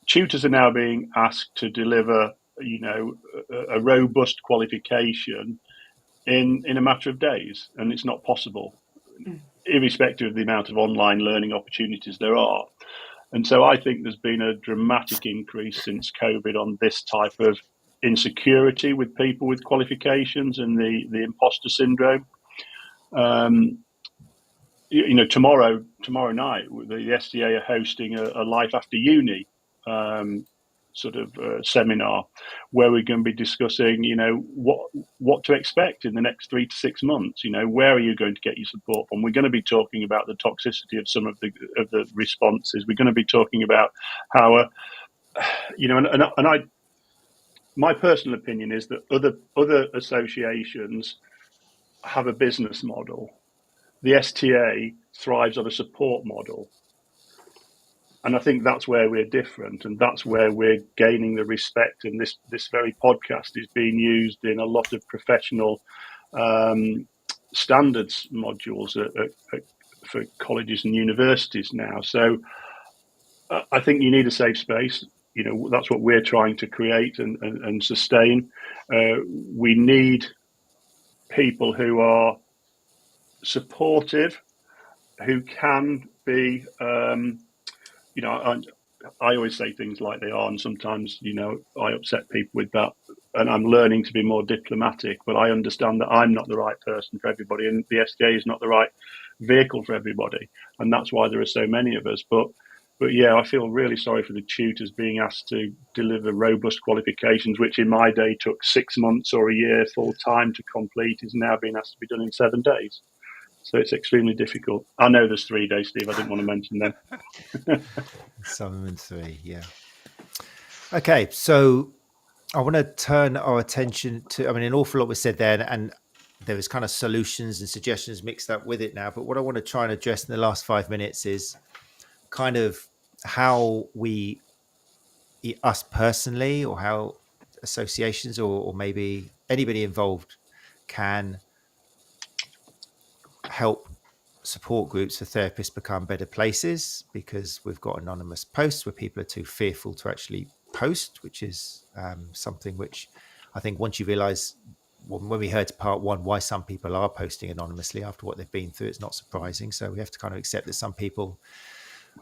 Tutors are now being asked to deliver a robust qualification in a matter of days, and it's not possible, irrespective of the amount of online learning opportunities there are. And so I think there's been a dramatic increase since COVID on this type of insecurity with people with qualifications and the imposter syndrome. Tomorrow night, the SDA are hosting a Life After Uni seminar, where we're going to be discussing, what to expect in the next 3 to 6 months. Where are you going to get your support from? We're going to be talking about the toxicity of some of the responses. We're going to be talking about how, my personal opinion is that other associations have a business model. The STA thrives on a support model. And I think that's where we're different, and that's where we're gaining the respect. And this very podcast is being used in a lot of professional standards modules for colleges and universities now. So I think you need a safe space. That's what we're trying to create and sustain. We need people who are supportive, who can be, I always say things like they are, and sometimes, I upset people with that, and I'm learning to be more diplomatic, but I understand that I'm not the right person for everybody, and the SDA is not the right vehicle for everybody, and that's why there are so many of us. But yeah, I feel really sorry for the tutors being asked to deliver robust qualifications, which in my day took 6 months or a year full time to complete, is now being asked to be done in 7 days. So it's extremely difficult. I know there's 3 days, Steve. I didn't want to mention them. Some of them 3, yeah. Okay, so I want to turn our attention to, an awful lot was said there, and there was kind of solutions and suggestions mixed up with it now. But what I want to try and address in the last 5 minutes is kind of how us personally, or how associations or maybe anybody involved can help support groups for therapists become better places, because we've got anonymous posts where people are too fearful to actually post, which is something which I think once you realize, when we heard part 1 why some people are posting anonymously after what they've been through, it's not surprising. So we have to kind of accept that some people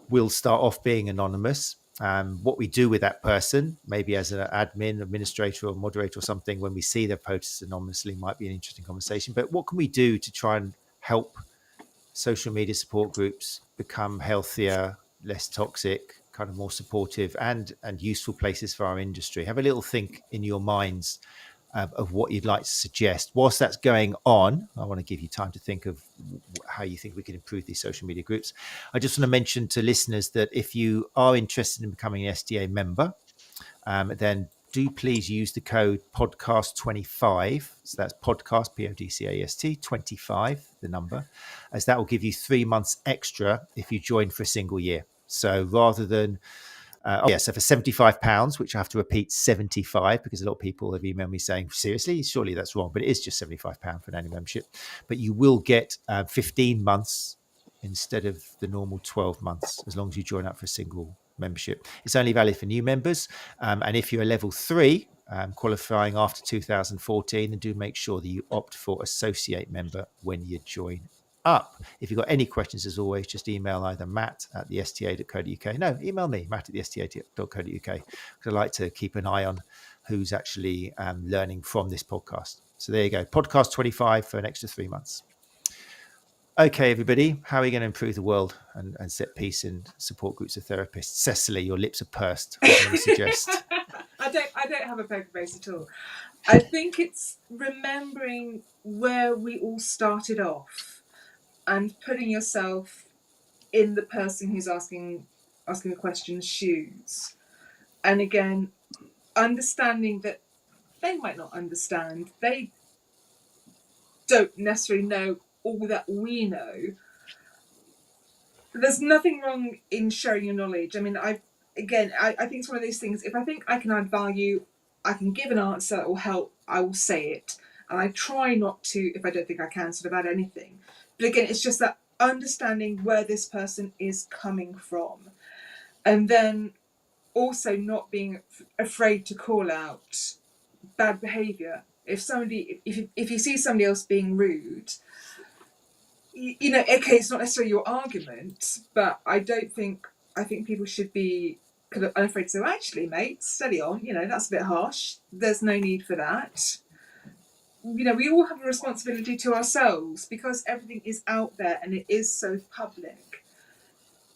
will start off being anonymous. What we do with that person, maybe as an admin, administrator or moderator or something, when we see their posts anonymously, might be an interesting conversation. But what can we do to try and help social media support groups become healthier, less toxic, kind of more supportive and useful places for our industry? Have a little think in your minds of what you'd like to suggest. Whilst that's going on, I want to give you time to think of how you think we can improve these social media groups. I just want to mention to listeners that if you are interested in becoming an SDA member, then do please use the code podcast25. So that's podcast, PODCAST 25, the number, as that will give you 3 months extra if you join for a single year. So rather than, so for £75, which I have to repeat 75, because a lot of people have emailed me saying, seriously, surely that's wrong, but it is just £75 for an annual membership. But you will get 15 months instead of the normal 12 months, as long as you join up for a single membership. It's only valid for new members. And if you're a level 3, qualifying after 2014, then do make sure that you opt for associate member when you join up. If you've got any questions, as always, just email either matt@thesta.co.uk. No, email me, matt@thesta.co.uk, because I like to keep an eye on who's actually learning from this podcast. So there you go. Podcast 25 for an extra 3 months. Okay, everybody, how are we going to improve the world and set peace in support groups of therapists? Cecily, your lips are pursed. What do you want to suggest? I don't have a poker face at all. I think it's remembering where we all started off and putting yourself in the person who's asking the question's shoes. And again, understanding that they might not understand. They don't necessarily know all that we know. There's nothing wrong in sharing your knowledge. I mean, I think it's one of those things. If I think I can add value, I can give an answer or help, I will say it. And I try not to, if I don't think I can, sort of add anything. But again, it's just that understanding where this person is coming from. And then also not being afraid to call out bad behaviour. If you see somebody else being rude, you know, okay, it's not necessarily your argument, but I think people should be kind of unafraid to say, well, actually, mate, steady on, you know, that's a bit harsh. There's no need for that. You know, we all have a responsibility to ourselves because everything is out there and it is so public.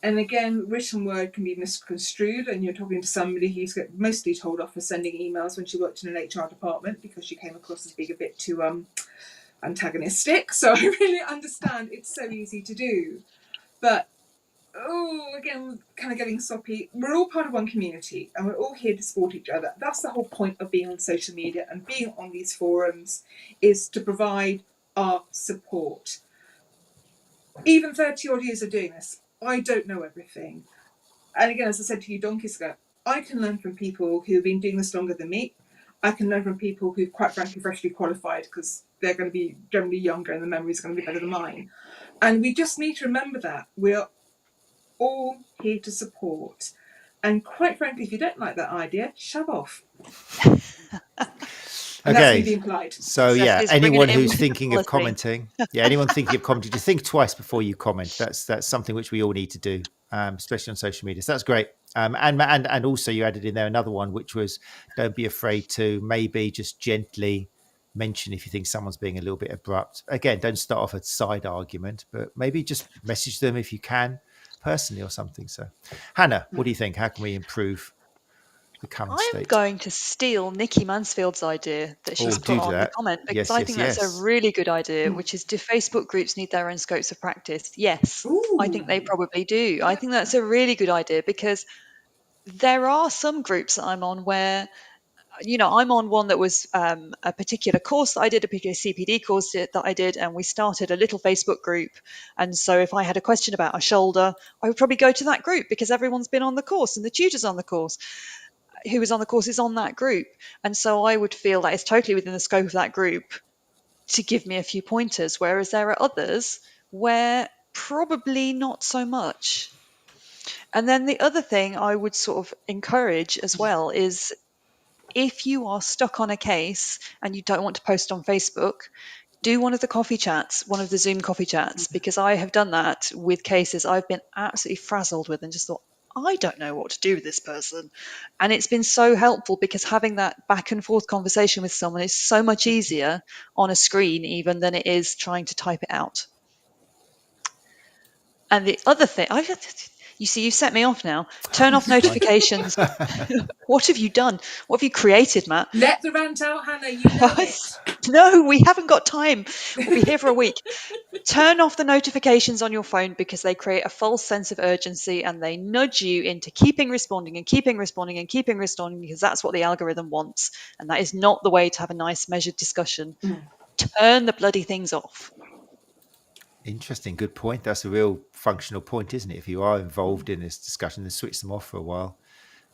And again, written word can be misconstrued, and you're talking to somebody who's mostly told off for sending emails when she worked in an HR department because she came across as being a bit too antagonistic. So I really understand it's so easy to do. But, again, kind of getting soppy. We're all part of one community and we're all here to support each other. That's the whole point of being on social media and being on these forums, is to provide our support. Even 30 odd years of doing this, I don't know everything. And again, as I said to you donkeys ago, I can learn from people who have been doing this longer than me. I can learn from people who've quite frankly freshly qualified because they're going to be generally younger and the memory is going to be better than mine. And we just need to remember that we're all here to support. And quite frankly, if you don't like that idea, shove off. Okay. That's me implied. So yeah, anyone who's thinking of commenting, just think twice before you comment. That's something which we all need to do, especially on social media. So that's great. And also you added in there another one, which was don't be afraid to maybe just gently mention if you think someone's being a little bit abrupt. Again, don't start off a side argument, but maybe just message them if you can personally or something. So Hannah, what do you think? How can we improve the current state? I'm going to steal Nikki Mansfield's idea that she's put on the comment, because I think that's a really good idea, which is, do Facebook groups need their own scopes of practice? Yes. Ooh. I think they probably do. I think that's a really good idea, because there are some groups that I'm on where, you know, I'm on one that was a particular course that I did, a particular CPD course that I did, and we started a little Facebook group. And so if I had a question about a shoulder, I would probably go to that group because everyone's been on the course and the tutor's on the course. Who was on the course is on that group. And so I would feel that it's totally within the scope of that group to give me a few pointers, whereas there are others where probably not so much. And then the other thing I would sort of encourage as well is, if you are stuck on a case and you don't want to post on Facebook, do one of the coffee chats, one of the Zoom coffee chats, because I have done that with cases I've been absolutely frazzled with and just thought, I don't know what to do with this person. And it's been so helpful, because having that back and forth conversation with someone is so much easier on a screen even than it is trying to type it out. And the other thing, you see, you've set me off now. Turn off notifications. What have you done? What have you created, Matt? Let the rant out, Hannah. You know it. No, we haven't got time. We'll be here for a week. Turn off the notifications on your phone, because they create a false sense of urgency and they nudge you into keeping responding, because that's what the algorithm wants. And that is not the way to have a nice measured discussion. Turn the bloody things off. Interesting. Good point. That's a real functional point, isn't it? If you are involved in this discussion, then switch them off for a while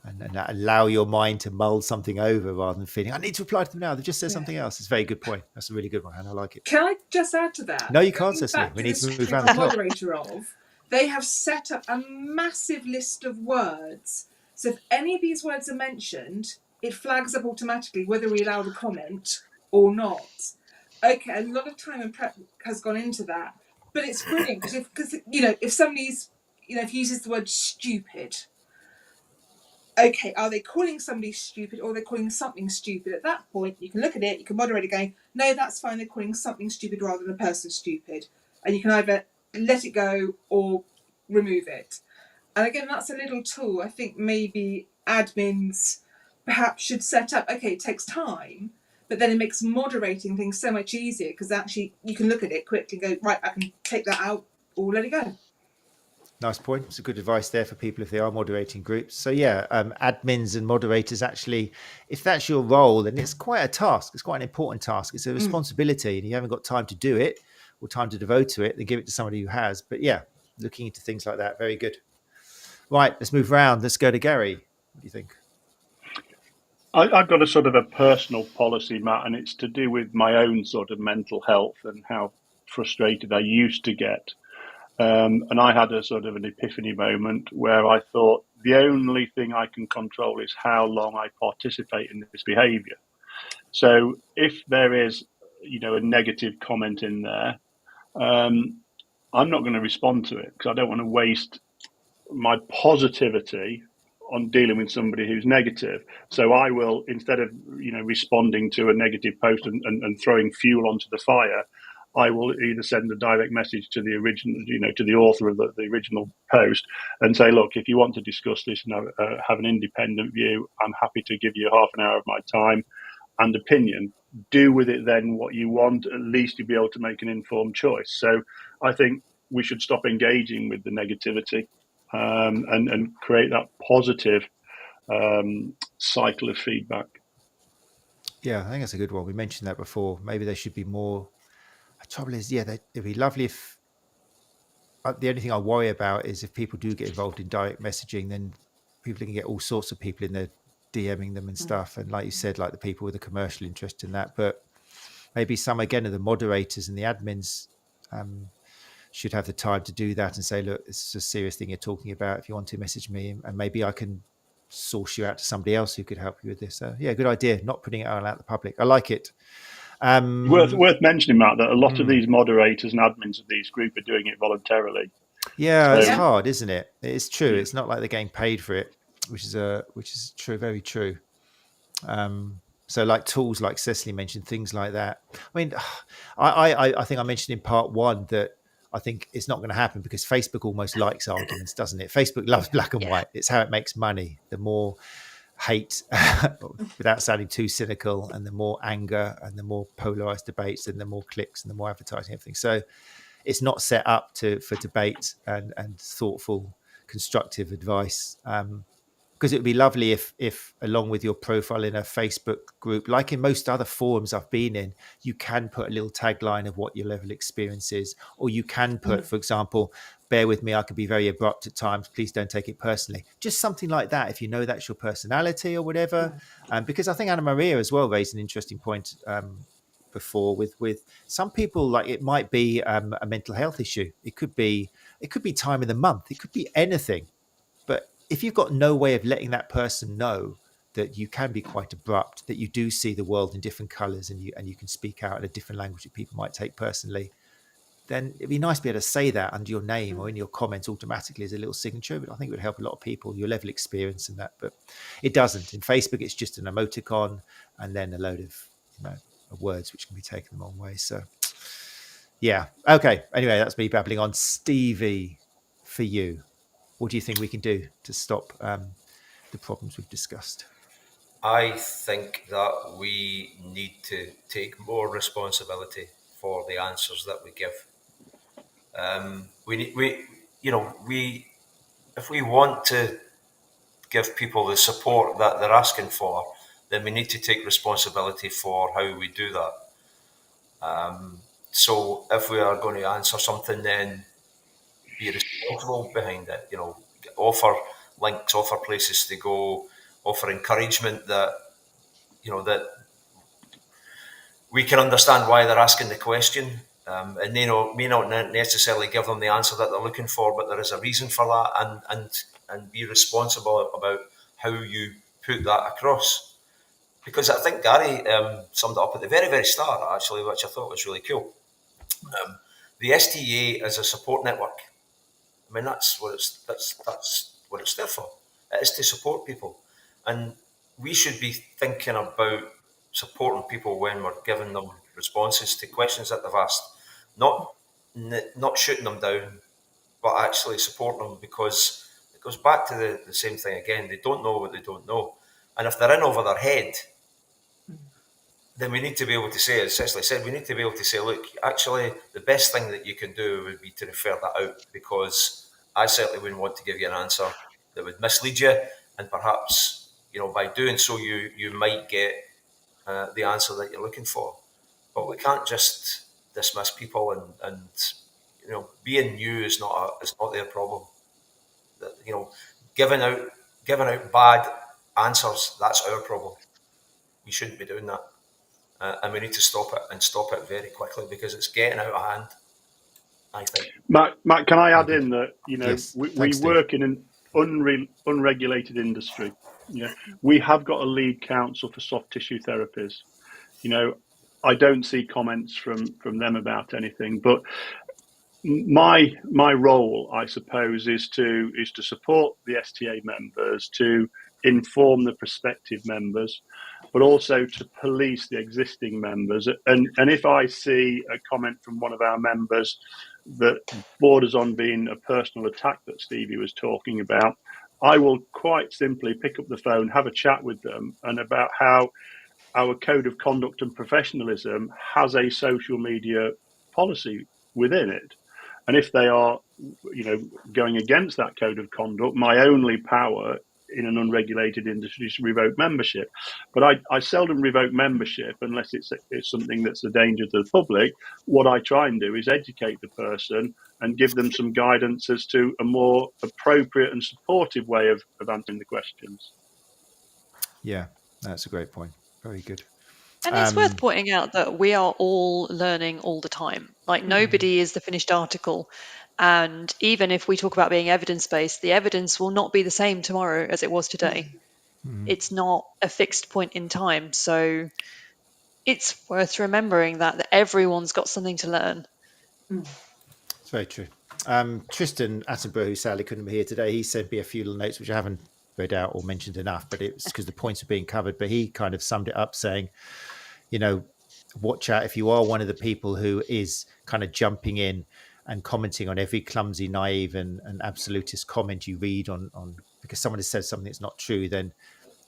and allow your mind to mull something over rather than feeling, I need to reply to them now. They've just said something else. It's a very good point. That's a really good one, and I like it. Can I just add to that? No, you can't, Cecily. We need to move around the clock. Moderator of, they have set up a massive list of words. So if any of these words are mentioned, it flags up automatically whether we allow the comment or not. Okay, a lot of time and prep has gone into that, but it's brilliant because if somebody's if he uses the word stupid, okay, are they calling somebody stupid or are they calling something stupid? At that point, you can look at it, you can moderate it going, no, that's fine, they're calling something stupid rather than a person stupid. And you can either let it go or remove it. And again, that's a little tool I think maybe admins perhaps should set up. Okay, it takes time, but then it makes moderating things so much easier because actually you can look at it quickly and go, right, I can take that out or let it go. Nice point. It's a good advice there for people if they are moderating groups. So yeah, admins and moderators actually, if that's your role, then it's quite a task. It's quite an important task. It's a responsibility, and you haven't got time to do it or time to devote to it, then give it to somebody who has. But yeah, looking into things like that, very good. Right, let's move around. Let's go to Gary. What do you think? I've got a sort of a personal policy, Matt, and it's to do with my own sort of mental health and how frustrated I used to get. And I had a sort of an epiphany moment where I thought the only thing I can control is how long I participate in this behaviour. So if there is, a negative comment in there, I'm not going to respond to it because I don't want to waste my positivity on dealing with somebody who's negative. So I will, instead of, responding to a negative post and throwing fuel onto the fire, I will either send a direct message to the original, to the author of the original post and say, look, if you want to discuss this and have an independent view, I'm happy to give you half an hour of my time and opinion. Do with it then what you want. At least you'll be able to make an informed choice. So I think we should stop engaging with the negativity and create that positive cycle of feedback. Yeah, I think that's a good one. We mentioned that before. Maybe there should be more. The trouble is, it'd be lovely if the only thing I worry about is if people do get involved in direct messaging, then people can get all sorts of people in there DMing them and stuff. And like you said, like the people with a commercial interest in that, but maybe some, again, of the moderators and the admins should have the time to do that and say, look, this is a serious thing you're talking about. If you want to message me, and maybe I can source you out to somebody else who could help you with this. So yeah, good idea. Not putting it out to the public. I like it. Worth mentioning, Matt, that a lot of these moderators and admins of these groups are doing it voluntarily. Yeah, so, it's hard, isn't it? It's true. It's not like they're getting paid for it, which is true, very true. So like tools like Cecily mentioned, things like that. I mean, I think I mentioned in part one that I think it's not going to happen because Facebook almost likes arguments, doesn't it? Facebook loves black and white. It's how it makes money. The more hate, without sounding too cynical, and the more anger and the more polarized debates and the more clicks and the more advertising, everything. So it's not set up for debate and thoughtful, constructive advice. Because it would be lovely if along with your profile in a Facebook group, like in most other forums I've been in, you can put a little tagline of what your level of experience is, or you can put, for example, bear with me, I could be very abrupt at times, please don't take it personally. Just something like that, if you know that's your personality or whatever. Because I think Anna Maria as well raised an interesting point before with some people, like it might be a mental health issue. It could be time of the month. It could be anything. But if you've got no way of letting that person know that you can be quite abrupt, that you do see the world in different colors and you can speak out in a different language that people might take personally, then it'd be nice to be able to say that under your name or in your comments automatically as a little signature. But I think it would help a lot of people, your level of experience and that. But it doesn't. In Facebook, it's just an emoticon and then a load of words which can be taken the wrong way. So yeah. Okay. Anyway, that's me babbling on. Stevie, for you, what do you think we can do to stop the problems we've discussed? I think that we need to take more responsibility for the answers that we give. If we want to give people the support that they're asking for, then we need to take responsibility for how we do that. So if we are going to answer something, then be responsible behind it. Offer links, offer places to go, offer encouragement that that we can understand why they're asking the question, It may not necessarily give them the answer that they're looking for, but there is a reason for that, and be responsible about how you put that across. Because I think Gary summed it up at the very, very start, actually, which I thought was really cool. The STA is a support network. I mean, that's what it's there for. It is to support people, and we should be thinking about supporting people when we're giving them responses to questions that they've asked, not shooting them down, but actually supporting them, because it goes back to the same thing again. They don't know what they don't know, and if they're in over their head, then we need to be able to say, as Cecily said, we need to be able to say, look, actually, the best thing that you can do would be to refer that out, because I certainly wouldn't want to give you an answer that would mislead you, and perhaps, by doing so, you might get the answer that you're looking for. But we can't just dismiss people, and being new is not their problem. Giving out bad answers, that's our problem. We shouldn't be doing that. And we need to stop it very quickly, because it's getting out of hand, I think. Matt, can I add in that, Yes. we work in an unregulated industry. We have got a lead counsel for soft tissue therapies. I don't see comments from them about anything, but my role, I suppose, is to support the STA members, to inform the prospective members, but also to police the existing members. And if I see a comment from one of our members that borders on being a personal attack that Stevie was talking about, I will quite simply pick up the phone, have a chat with them, and about how our code of conduct and professionalism has a social media policy within it. And if they are, going against that code of conduct, my only power in an unregulated industry to revoke membership. But I seldom revoke membership unless it's something that's a danger to the public. What I try and do is educate the person and give them some guidance as to a more appropriate and supportive way of answering the questions. Yeah, that's a great point. Very good. And it's worth pointing out that we are all learning all the time. Like, nobody is the finished article. And even if we talk about being evidence-based, the evidence will not be the same tomorrow as it was today. It's not a fixed point in time. So it's worth remembering that everyone's got something to learn. It's very true. Tristan Attenborough, who sadly couldn't be here today, he sent me a few little notes, which I haven't read out or mentioned enough, but it's because the points are being covered. But he kind of summed it up saying, watch out if you are one of the people who is kind of jumping in and commenting on every clumsy, naive and absolutist comment you read on because someone has said something that's not true, then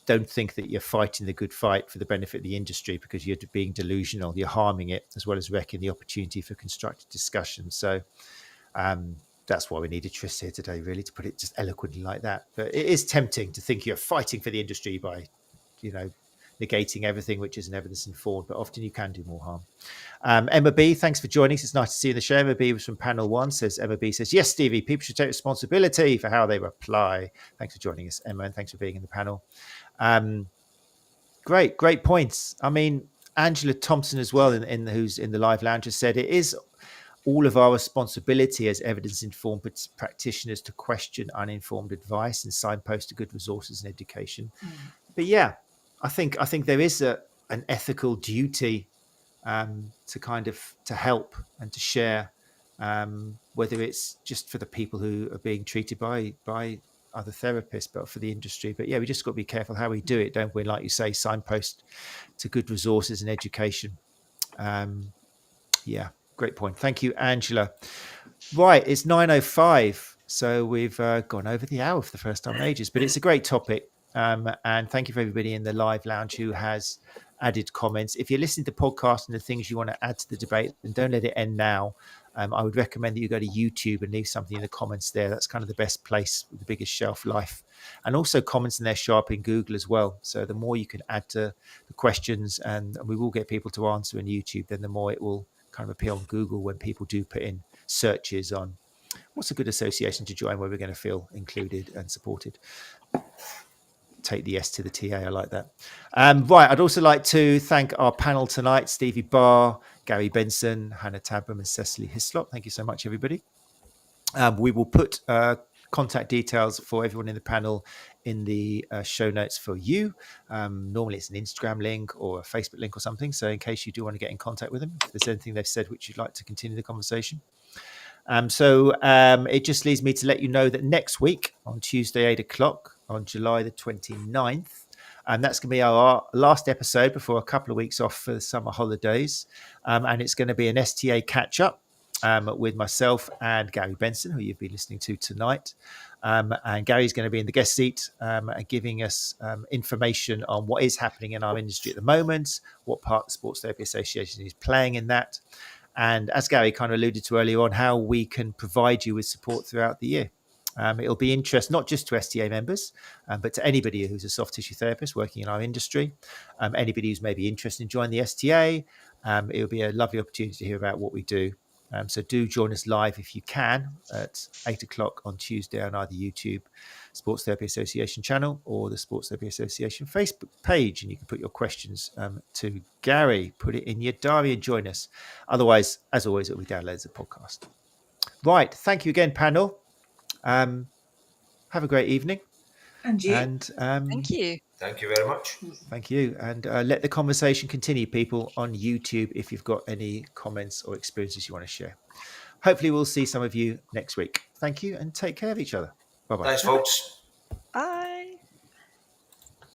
don't think that you're fighting the good fight for the benefit of the industry, because you're being delusional. You're harming it, as well as wrecking the opportunity for constructive discussion. So that's why we needed Tris here today, really, to put it just eloquently like that. But it is tempting to think you're fighting for the industry by, negating everything which isn't evidence informed, but often you can do more harm. Emma B, thanks for joining us. It's nice to see you in the show. Emma B was from panel 1. Emma B says, yes, Stevie, people should take responsibility for how they reply. Thanks for joining us, Emma, and thanks for being in the panel. Great points. I mean, Angela Thompson as well, who's in the live lounge, has said it is all of our responsibility as evidence-informed practitioners to question uninformed advice and signpost to good resources and education. But yeah, I think there is an ethical duty to help and to share, whether it's just for the people who are being treated by other therapists, but for the industry. But yeah, we just got to be careful how we do it, don't we? Like you say, signpost to good resources and education. Yeah, great point. Thank you, Angela. Right, it's 9:05, so we've gone over the hour for the first time in ages, but it's a great topic. And thank you for everybody in the live lounge who has added comments. If you're listening to the podcast and the things you want to add to the debate, then don't let it end now. I would recommend that you go to YouTube and leave something in the comments there. That's kind of the best place with the biggest shelf life. And also comments in there sharp in Google as well. So the more you can add to the questions, and we will get people to answer in YouTube, then the more it will kind of appeal on Google when people do put in searches on what's a good association to join where we're going to feel included and supported. Take the S to the TA. I like that. Right. I'd also like to thank our panel tonight, Stevie Barr, Gary Benson, Hannah Tabram, and Cecily Hislop. Thank you so much, everybody. We will put contact details for everyone in the panel in the show notes for you. Normally it's an Instagram link or a Facebook link or something. So in case you do want to get in contact with them, if there's anything they've said which you'd like to continue the conversation. It just leaves me to let you know that next week on Tuesday, 8 o'clock on July the 29th, and that's going to be our last episode before a couple of weeks off for the summer holidays. And it's going to be an STA catch-up with myself and Gary Benson, who you've been listening to tonight. And Gary's going to be in the guest seat giving us information on what is happening in our industry at the moment, what part the Sports Therapy Association is playing in that. And as Gary kind of alluded to earlier on, how we can provide you with support throughout the year. It'll be interest not just to STA members, but to anybody who's a soft tissue therapist working in our industry, anybody who's maybe interested in joining the STA. It'll be a lovely opportunity to hear about what we do. So do join us live if you can at 8 o'clock on Tuesday on either YouTube Sports Therapy Association channel or the Sports Therapy Association Facebook page. And you can put your questions to Gary, put it in your diary and join us. Otherwise, as always, it will be downloaded as a podcast. Right. Thank you again, panel. Have a great evening. And you. And Thank you. Thank you very much. Thank you. And let the conversation continue, people, on YouTube if you've got any comments or experiences you want to share. Hopefully we'll see some of you next week. Thank you and take care of each other. Bye-bye. Thanks, folks. Bye.